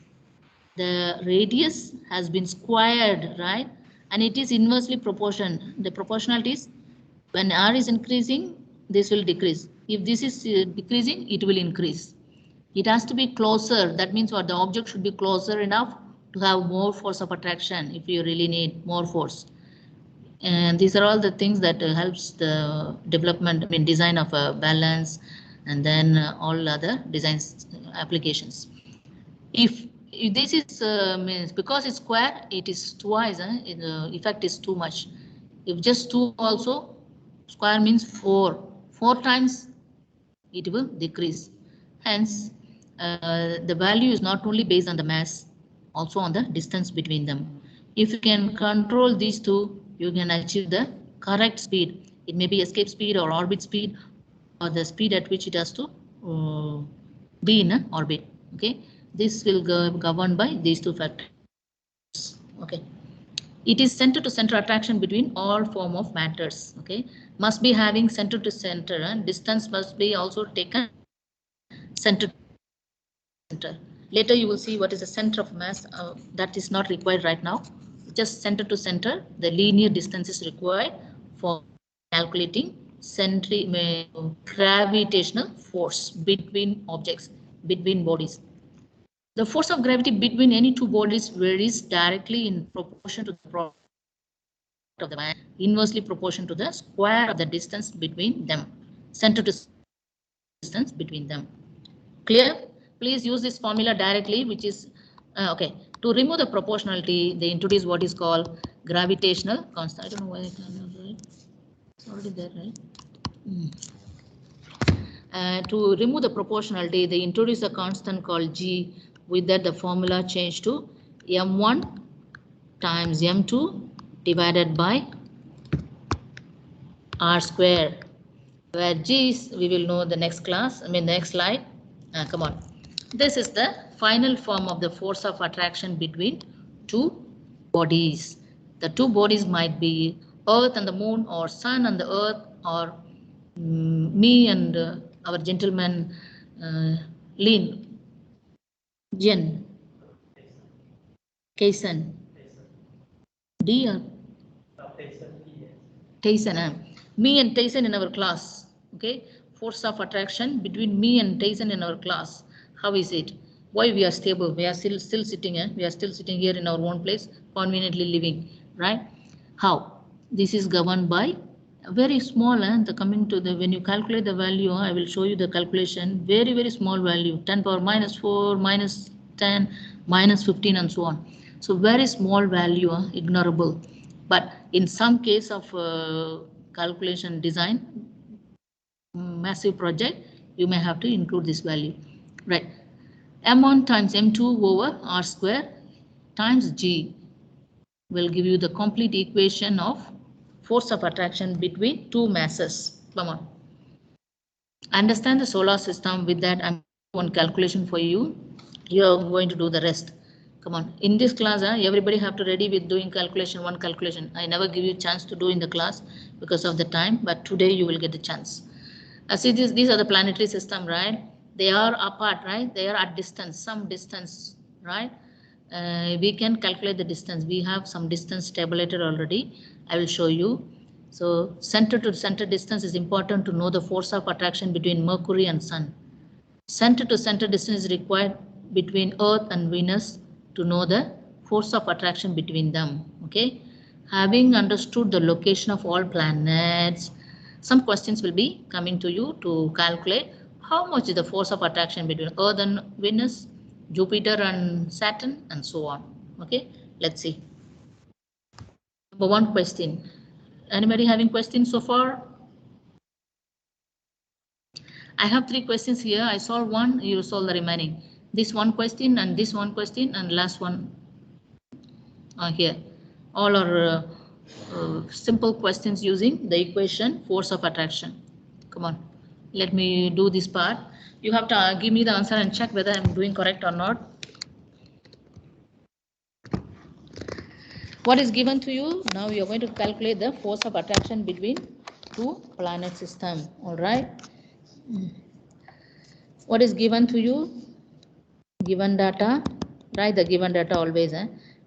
the radius has been squared, right? And it is inversely proportional. The proportionality is when R is increasing, this will decrease. If this is decreasing, it will increase. It has to be closer. That means what the object should be closer enough to have more force of attraction if you really need more force. And these are all the things that helps the development, design of a balance, and then all other designs applications. If this is means because it's square, it is twice. The effect is too much. If just 2 also, square means 4. 4 times it will decrease. Hence, the value is not only based on the mass, also on the distance between them. If you can control these two, you can achieve the correct speed. It may be escape speed or orbit speed, or the speed at which it has to be in an orbit. Okay, this will governed by these 2 factors. Okay, it is center to center attraction between all form of matters. Okay, must be having center to center, and distance must be also taken center to center. Later you will see what is the center of mass. That is not required right now. Just center to center, the linear distance is required for calculating gravitational force between objects, between bodies. The force of gravity between any 2 bodies varies directly in proportion to the product of the mass, inversely proportion to the square of the distance between them, center to distance between them. Clear? Please use this formula directly, which is okay. To remove the proportionality, they introduce what is called gravitational constant. I don't know why I can't do it. It's already there, right? To remove the proportionality, they introduce a constant called G. With that, the formula changed to M1 times M2 divided by R square. Where G is, we will know the next class. Next slide. Come on. This is the final form of the force of attraction between 2 bodies. The 2 bodies might be Earth and the Moon, or Sun and the Earth, or me and our gentleman Lin, Jen, Kaysen, D or Tyson. Me and Tyson in our class. Okay, force of attraction between me and Tyson in our class. How is it? Why we are stable? We are still sitting. We are still sitting here in our own place, conveniently living, right? How? This is governed by a very small. Coming to the when you calculate the value, I will show you the calculation. Very, very small value. 10 power minus 4, minus 10, minus 15, and so on. So very small value, ignorable. But in some case of calculation design, massive project, you may have to include this value, right? M1 times M2 over R square times G will give you the complete equation of force of attraction between two masses. Come on. Understand the solar system. With that, I'm one calculation for you. You're going to do the rest. Come on. In this class, everybody have to ready with doing calculation, one calculation. I never give you chance to do in the class because of the time, but today you will get the chance. See, these are the planetary system, right? They are apart, right? They are at distance, some distance, right? We can calculate the distance. We have some distance tabulated already. I will show you. So center to center distance is important to know the force of attraction between Mercury and Sun. Center to center distance is required between Earth and Venus to know the force of attraction between them. Okay. Having understood the location of all planets, some questions will be coming to you to calculate how much is the force of attraction between Earth and Venus, Jupiter and Saturn, and so on. Okay, let's see. Number one question. Anybody having questions so far? I have 3 questions here. I solve one, you solve the remaining. This one question and this one question and last one here. All are simple questions using the equation force of attraction. Come on, let me do this part. You have to give me the answer and check whether I'm doing correct or not. What is given to you? Now you are going to calculate the force of attraction between two planet system. All right. What is given to you? Given data. Write the given data always.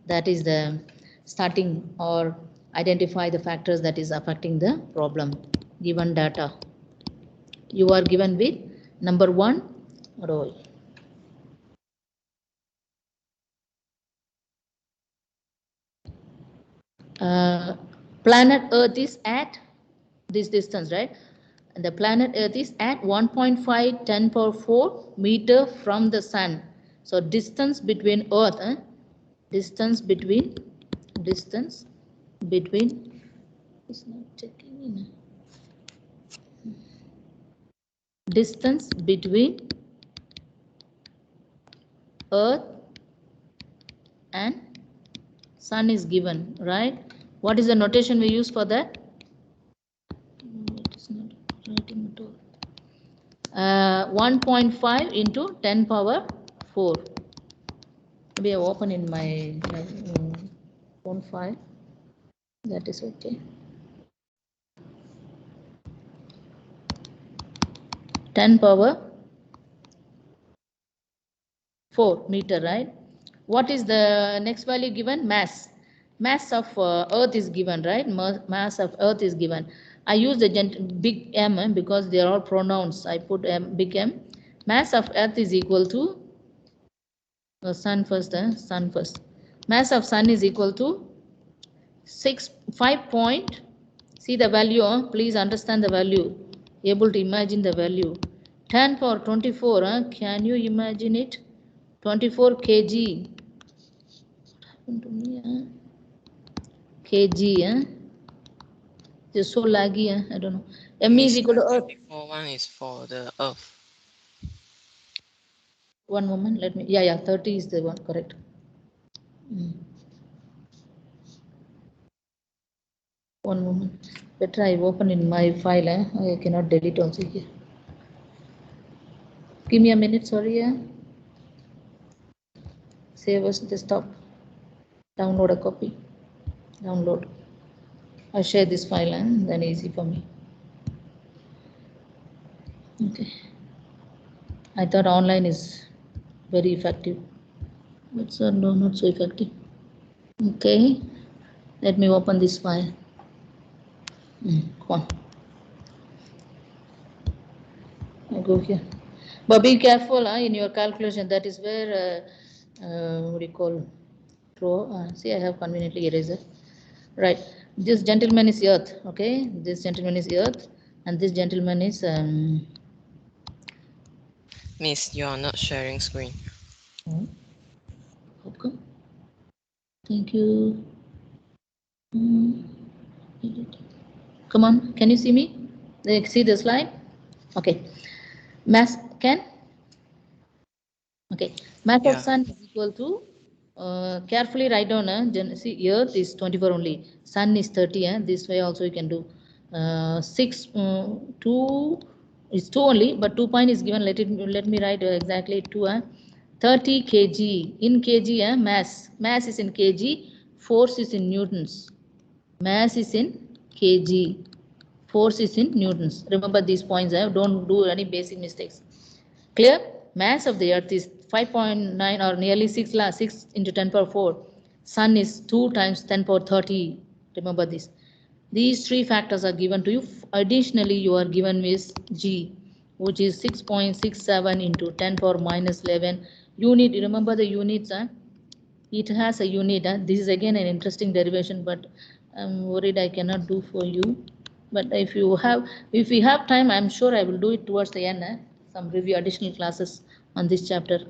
That is the starting or identify the factors that is affecting the problem. Given data. You are given with number 1 role. Planet Earth is at this distance, right? And the planet Earth is at 1.5 10 power 4 meter from the sun. So distance between Earth, distance between it's not checking in. Distance between Earth and sun is given, right? What is the notation we use for that? It is not writing at all. 1.5 into 10 power 4. Maybe I open in my phone file. That is okay. 10 power 4 meter, right? What is the next value given? Mass. Mass of Earth is given, right? Mass of Earth is given. I use the big M because they are all pronouns. I put big M. Mass of Earth is equal to sun first. Sun first. Mass of sun is equal to 5 point. See the value. Please understand the value. Able to imagine the value. 10 power 24. Can you imagine it? 24 kg. What happened to me? Kg. Just so laggy. I don't know. M is equal to Earth. one is for the Earth. One moment. Let me. Yeah. 30 is the one. Correct. One moment. Better I open in my file. I cannot delete also here. Give me a minute. Sorry. Save as desktop. Download a copy. Download. I'll share this file and then easy for me. Okay. I thought online is very effective, but so no, not so effective. Okay. Let me open this file. Come on. I go here. But be careful in your calculation. That is where what do you call? See, I have conveniently eraser. Right. This gentleman is Earth. Okay. This gentleman is Earth, and this gentleman is. Miss, you are not sharing screen. Okay. Thank you. Come on. Can you see me? See the slide? Okay. Mass can? Okay. Mass Yeah. of sun is equal to, carefully write down, see earth is 24 only, sun is 30, this way also you can do. 2 is 2 only, but 2 point is given, let me write exactly 2, 30 kg, in kg, mass is in kg, force is in newtons, mass is in kg, force is in newtons. Remember these points, don't do any basic mistakes. Clear? Mass of the earth is 5.9 or nearly 6 into 10 power 4. Sun is 2 times 10 power 30. Remember this. These three factors are given to you. Additionally, you are given with G, which is 6.67 into 10 power minus 11. Unit, remember the units, it has a unit. This is again an interesting derivation, but I'm worried I cannot do for you. But if we have time, I'm sure I will do it towards the end. Some review additional classes on this chapter,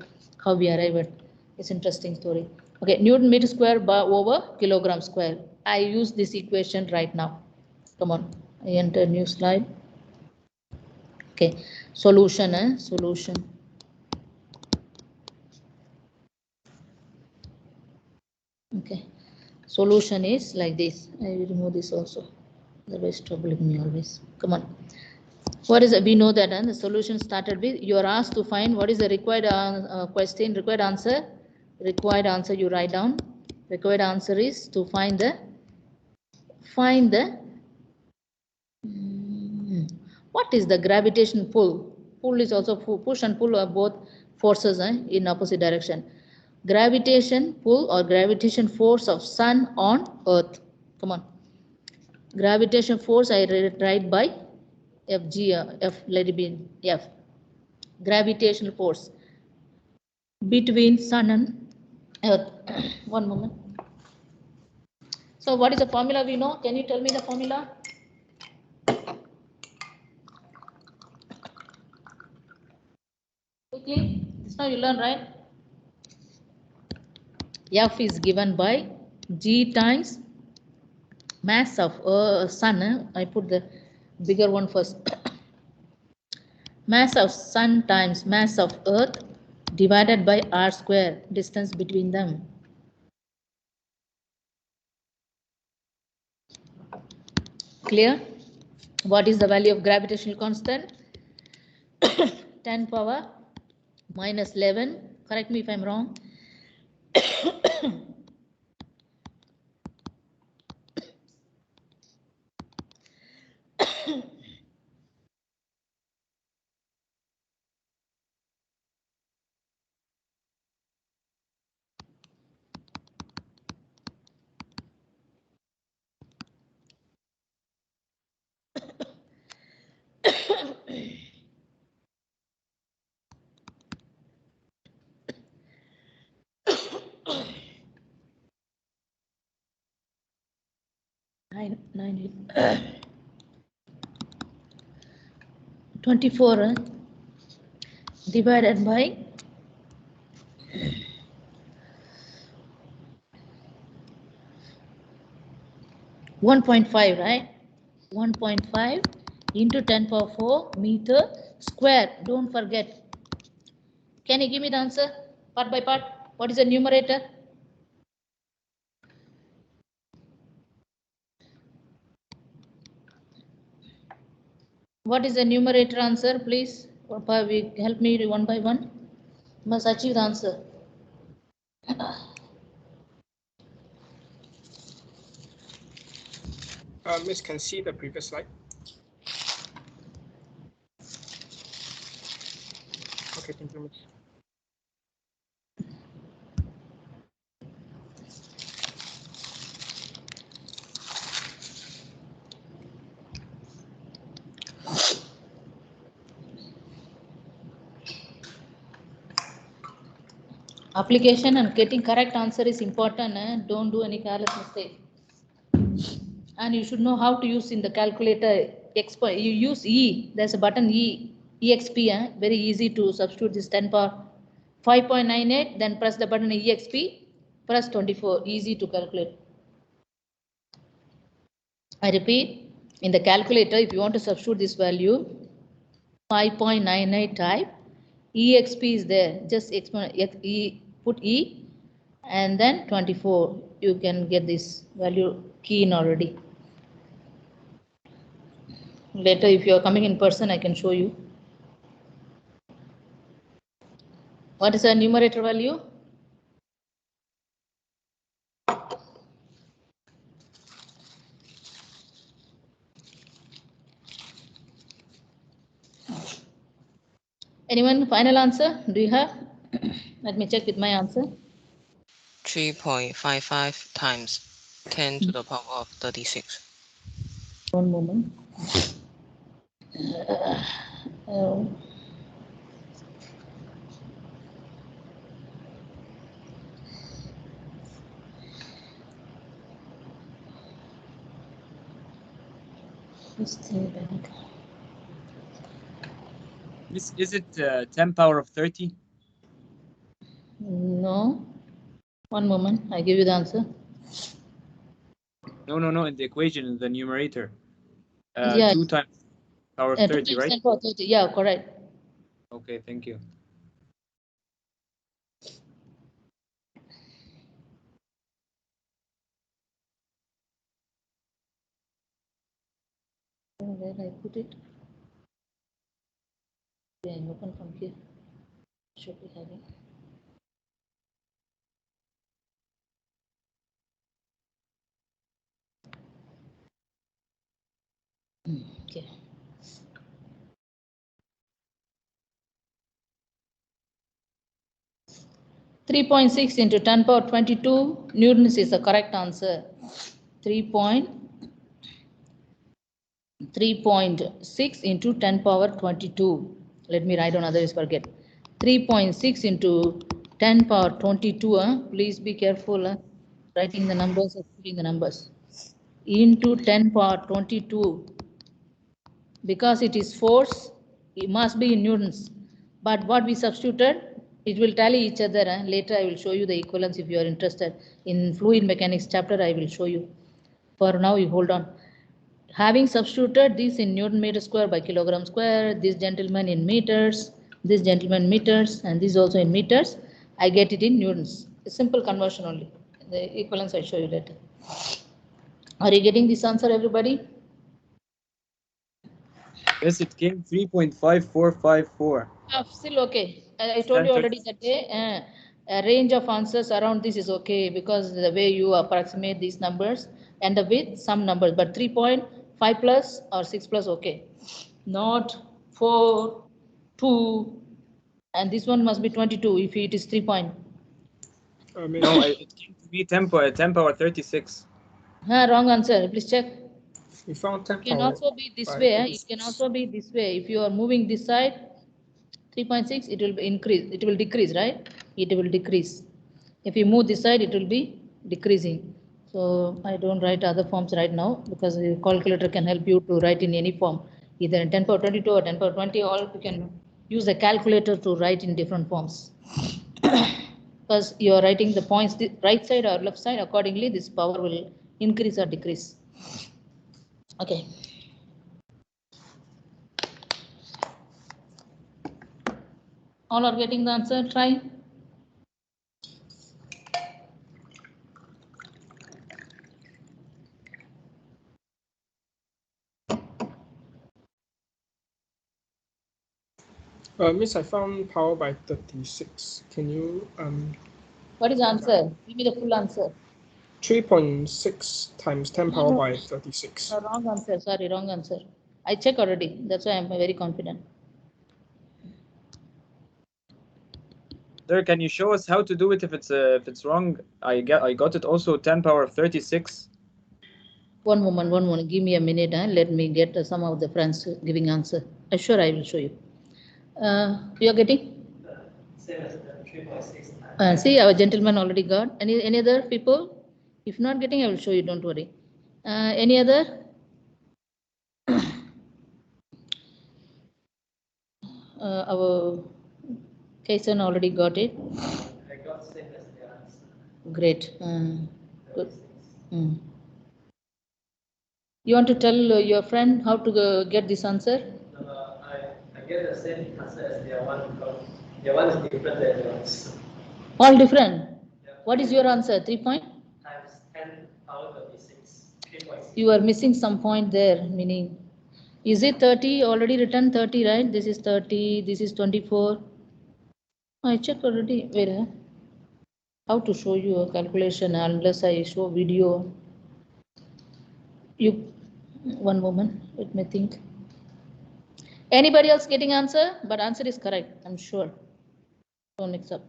how we arrive at this interesting story. Okay, Newton meter square over kilogram square. I use this equation right now. Come on, I enter new slide. Okay, solution, solution. Okay, solution is like this. I will remove this also. Otherwise troubling me always. Come on. What is it? We know that the solution started with, you are asked to find what is the required question, required answer. Required answer you write down. Required answer is to find the what is the gravitation pull? Pull is also push and pull are both forces in opposite direction. Gravitation pull or gravitation force of sun on earth. Come on. Gravitation force I write by Fg, F, let it be F. Gravitational force between sun and earth. One moment. So what is the formula we know? Can you tell me the formula? Quickly. This now you learn, right? F is given by G times mass of sun. I put the bigger one first. Mass of sun times mass of earth divided by r square, distance between them. Clear? What is the value of gravitational constant? 10 power minus 11. Correct me if I'm wrong. Nine, 24 divided by 1.5, right? 1.5 into 10 power 4 meter square. Don't forget. Can you give me the answer part by part? What is the numerator? What is the numerator answer, please? Help me one by one. Must achieve the answer. Miss, can see the previous slide. Okay, thank you, Miss. Application and getting correct answer is important. Don't do any careless mistake. And you should know how to use in the calculator. You use E. There's a button E, EXP. Very easy to substitute this 10 power 5.98. Then press the button EXP. Press 24. Easy to calculate. I repeat, in the calculator, if you want to substitute this value, 5.99 type. EXP is there. Just put E and then 24. You can get this value key in already. Later, if you are coming in person, I can show you. What is the numerator value? Anyone final answer? Do you have? Let me check with my answer. 3.55 times 10 to the power of 36. One moment. Uh, this thing back. Is it 10 power of 30? No. One moment. I give you the answer. No, in the equation, in the numerator. Yeah. 2 times power of 2 30, times right? 10 power 30. Yeah, correct. Okay, thank you. Where I put it? Yeah, I open from here. Should be having. Okay. .6 into 10 power 22 newtons is the correct answer. 3.6 into 10 power 22. Let me write on, others forget. 3.6 into 10 power 22. Please be careful writing the numbers or putting the numbers. Into 10 power 22. Because it is force, it must be in newtons. But what we substituted, it will tally each other. Later I will show you the equivalence if you are interested. In fluid mechanics chapter, I will show you. For now, you hold on. Having substituted this in Newton meter square by kilogram square, this gentleman in meters, this gentleman meters, and this also in meters, I get it in newtons. A simple conversion only. The equivalence I show you later. Are you getting this answer, everybody? Yes, it came 3.5454. Still okay. I told you already that a range of answers around this is okay because the way you approximate these numbers end up with some numbers, but 3.5 plus or 6 plus okay. Not 4, 2, and this one must be 22 if it is 3 point. No, it came to be 10 power 36. Wrong answer. Please check. We found 10 It can power also be this by way. It 36. can also be this way. If you are moving this side, 3.6, it will be increase. It will decrease, right? It will decrease. If you move this side, it will be decreasing. So I don't write other forms right now because the calculator can help you to write in any form, either in 10 power 22 or 10 power 20, or you can use a calculator to write in different forms. Because you are writing the points the right side or left side, accordingly this power will increase or decrease. Okay. All are getting the answer? Try. Miss, I found power by 36. Can you What is the answer? Give me the full answer. 3.6 times 10 power by 36. Wrong answer. Sorry, wrong answer. I check already. That's why I'm very confident. Sir, can you show us how to do it if it's wrong? I got it also 10 power 36. One moment. Give me a minute. Let me get some of the friends giving answer. Sure, I will show you. You are getting? See, our gentleman already got. Any other people? If not getting, I will show you. Don't worry. Any other? Our Kaisen already got it. I got same as the answer. Great. Good. You want to tell your friend how to get this answer? I get the same answer as their one because their one is different than yours. All different. Yeah. What is your answer? 3 point? Times 10 power 36. 3.6. You are missing some point there, meaning, is it 30 already written 30, right? This is 30, this is 24. I checked already. Where? How to show you a calculation unless I show video. You, one moment, let me think. Anybody else getting answer? But answer is correct, I'm sure. Don't mix up.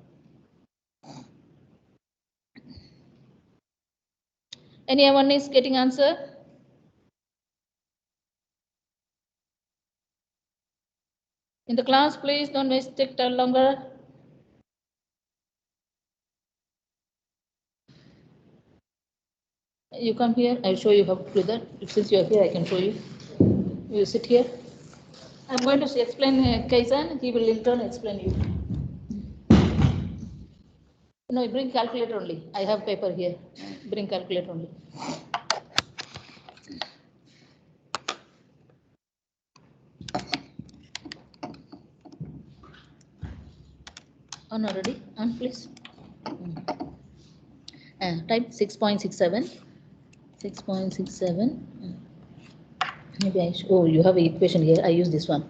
Anyone is getting answer? In the class, please don't waste it longer. You come here, I'll show you how to do that. Since you are here, I can show you. You sit here. I'm going to explain Kaizen, he will in turn explain you. No, bring calculator only. I have paper here. Bring calculator only. On already? On please. Type 6.67. 6.67. Maybe I should, oh, you have an equation here. I use this one.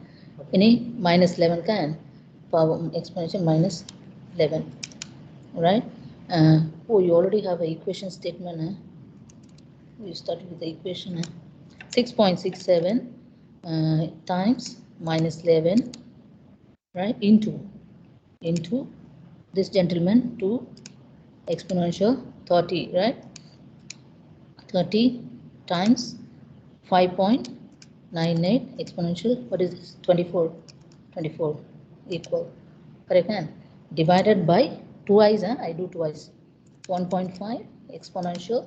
Any minus 11 can power exponential minus 11. Right? Oh, you already have an equation statement. You started with the equation. 6.67 times minus 11, right? Into this gentleman to exponential 30, right? 30 times 5.98 exponential, what is this? 24 equal, correct? And divided by twice, I do twice. 1.5 exponential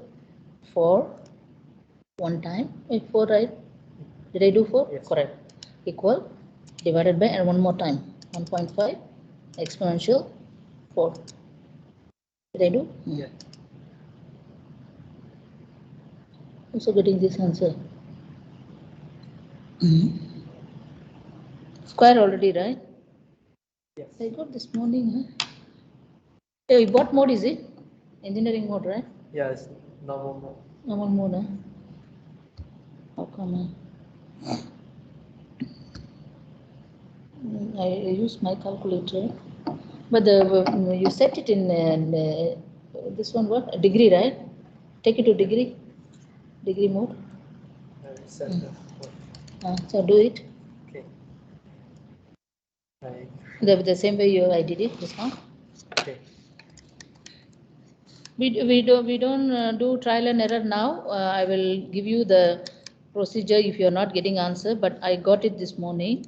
for one time. Wait, 4, right? Did I do 4? Yes. Correct. Equal divided by, and one more time, 1.5 exponential 4. Did I do? Yeah. Also getting this answer. Square already, right? Yes. I got this morning. Hey, what mode is it? Engineering mode, right? Yes. Normal mode. Normal mode. How come? I use my calculator, but you set it in this one, what? Degree, right? Take it to degree mode. Set So do it Okay. Right. the same way I did it just now. Okay. We don't do trial and error now. I will give you the procedure if you are not getting answer, but I got it this morning.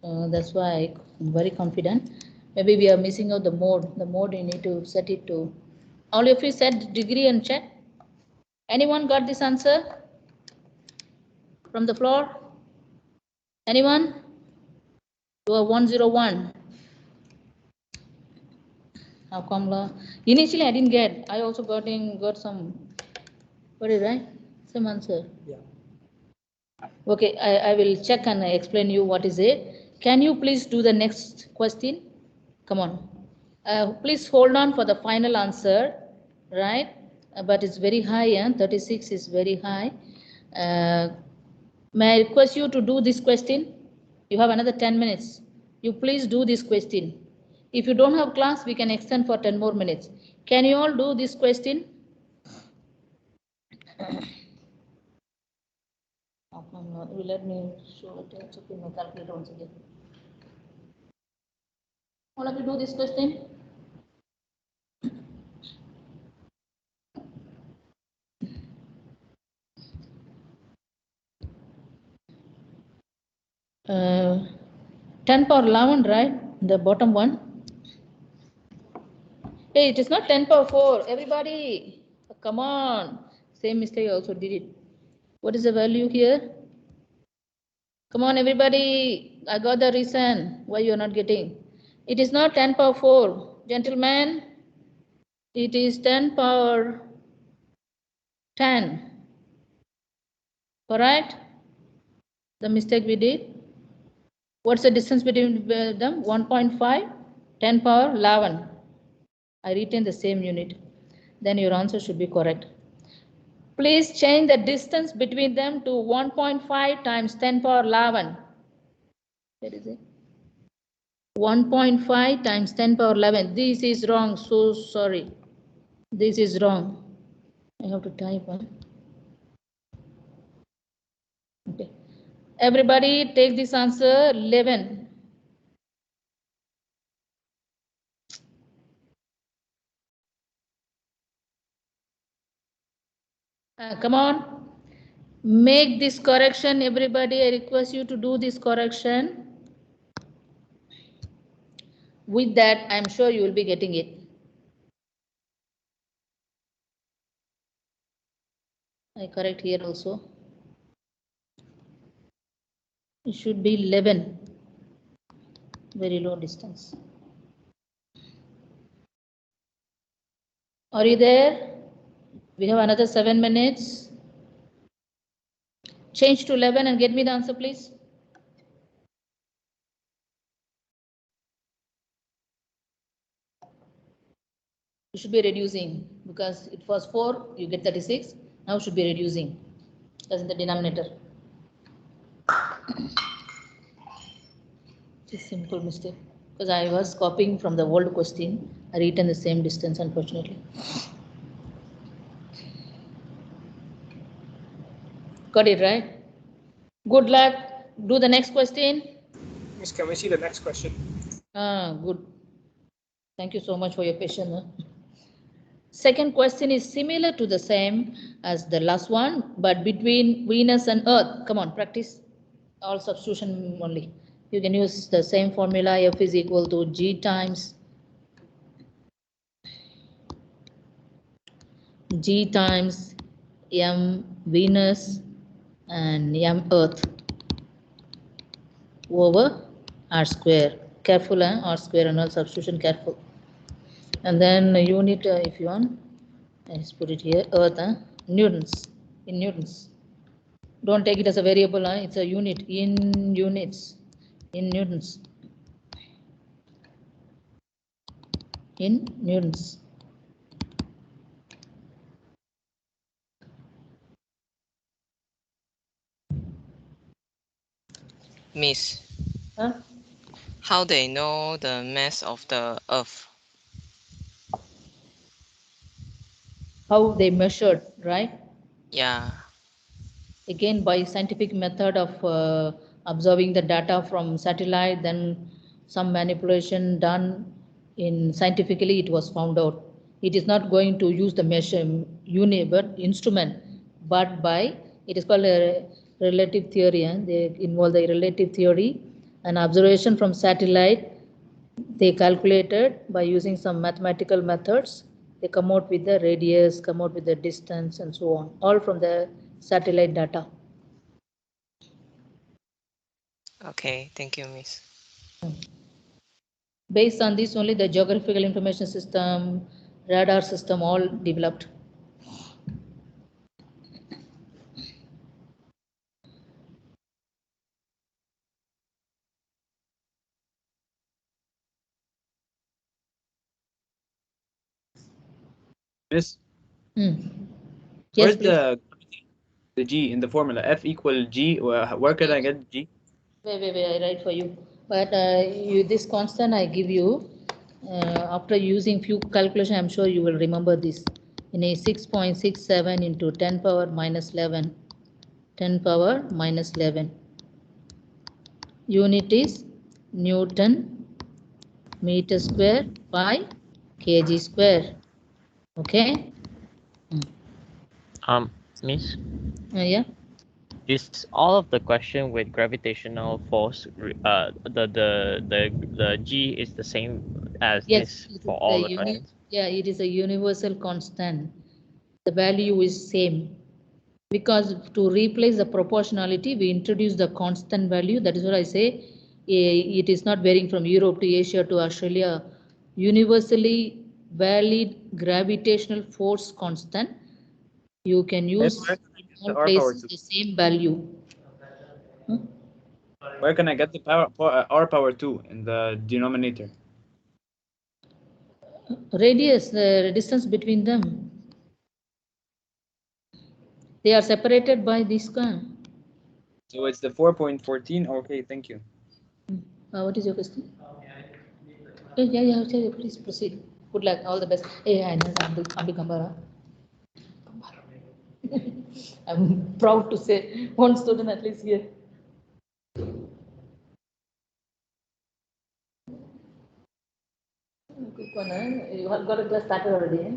That's why I'm very confident. Maybe we are missing out the mode. The mode you need to set it to. All of you set degree and check. Anyone got this answer from the floor? Anyone? You are 101. How come? Initially I didn't get. I also got some. What is right? Same answer. Yeah. Okay, I will check and explain you what is it. Can you please do the next question? Come on. Please hold on for the final answer, right? But it's very high, 36 is very high. May I request you to do this question? You have another 10 minutes. You please do this question. If you don't have class, we can extend for 10 more minutes. Can you all do this question? Let me show it. Check in my calculator once again. All of you do this question. Uh, 10 power 11, right? The bottom one. Hey, it is not 10 power 4. Everybody, come on. Same mistake I also did it. What is the value here? Come on, everybody. I got the reason why you are not getting. It is not 10 power 4. Gentlemen, it is 10 power 10. Correct? The mistake we did. What's the distance between them? 1.5, 10 power 11. I retain the same unit. Then your answer should be correct. Please change the distance between them to 1.5 times 10 power 11. Where is it? 1.5 times 10 power 11. This is wrong. So sorry. This is wrong. I have to type. Okay. Everybody take this answer 11. Come on. Make this correction, everybody. I request you to do this correction. With that, I'm sure you will be getting it. I correct here also. It should be 11. Very low distance. Are you there? We have another 7 minutes. Change to 11 and get me the answer, please. You should be reducing because it was 4, you get 36. Now should be reducing. That's in the denominator. It's a simple mistake because I was copying from the old question. I written the same distance, unfortunately. Got it right? Good luck. Do the next question. Miss, can we see the next question? Good. Thank you so much for your patience. Second question is similar to the same as the last one, but between Venus and Earth. Come on, practice. All substitution only. You can use the same formula. F is equal to G times M Venus and M Earth over R square. Careful, R square and all substitution careful. And then unit, if you want, I just put it here, Earth, newtons, in newtons. Don't take it as a variable, it's a unit, in units, in newtons. In newtons. Miss, Huh? how they know the mass of the Earth? How they measured, right? Yeah. Again, by scientific method of observing the data from satellite, then some manipulation done in scientifically, it was found out. It is not going to use the measure but instrument, but by, it is called a relative theory, and they involve the relative theory and observation from satellite. They calculated by using some mathematical methods. They come out with the radius, come out with the distance, and so on, all from the satellite data. Okay, thank you, Miss. Based on this, only the geographical information system, radar system, all developed. Miss, Yes, where's please. the G in the formula? F equal G. Where can I get G? Wait, I write for you. But this constant I give you, after using few calculation, I'm sure you will remember this. In a 6.67 into 10 power minus 11, 10 power minus 11. Unit is Newton meter square by kg square. Okay? Miss, Yeah. is all of the question with gravitational force, the G is the same as Yes, this for all the questions? yeah, it is a universal constant. The value is same. Because to replace the proportionality, we introduce the constant value. That is what I say. It is not varying from Europe to Asia to Australia. Universally valid gravitational force constant. You can use Where can I get the all R power places 2? the same value. Where can I get the r power 2 in the denominator? Radius, the distance between them. They are separated by this one. So it's the 4.14. Okay, thank you. What is your question? Yeah, please proceed. Good luck, all the best. Ambil gambar. I'm proud to say one student at least here. Quick one, you have got a class started already. Eh?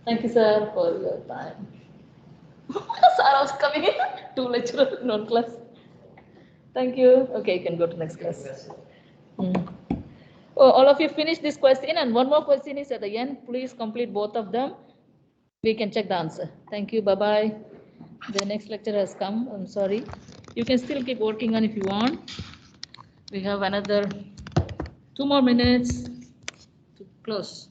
Thank you, sir, for your time. Sir was coming in. 2 lecturers in 1 class. Thank you. Okay, you can go to next class. Oh, all of you finish this question, and one more question is at the end. Please complete both of them. We can check the answer. Thank you. Bye-bye. The next lecture has come. I'm sorry. You can still keep working on if you want. We have another 2 more minutes to close.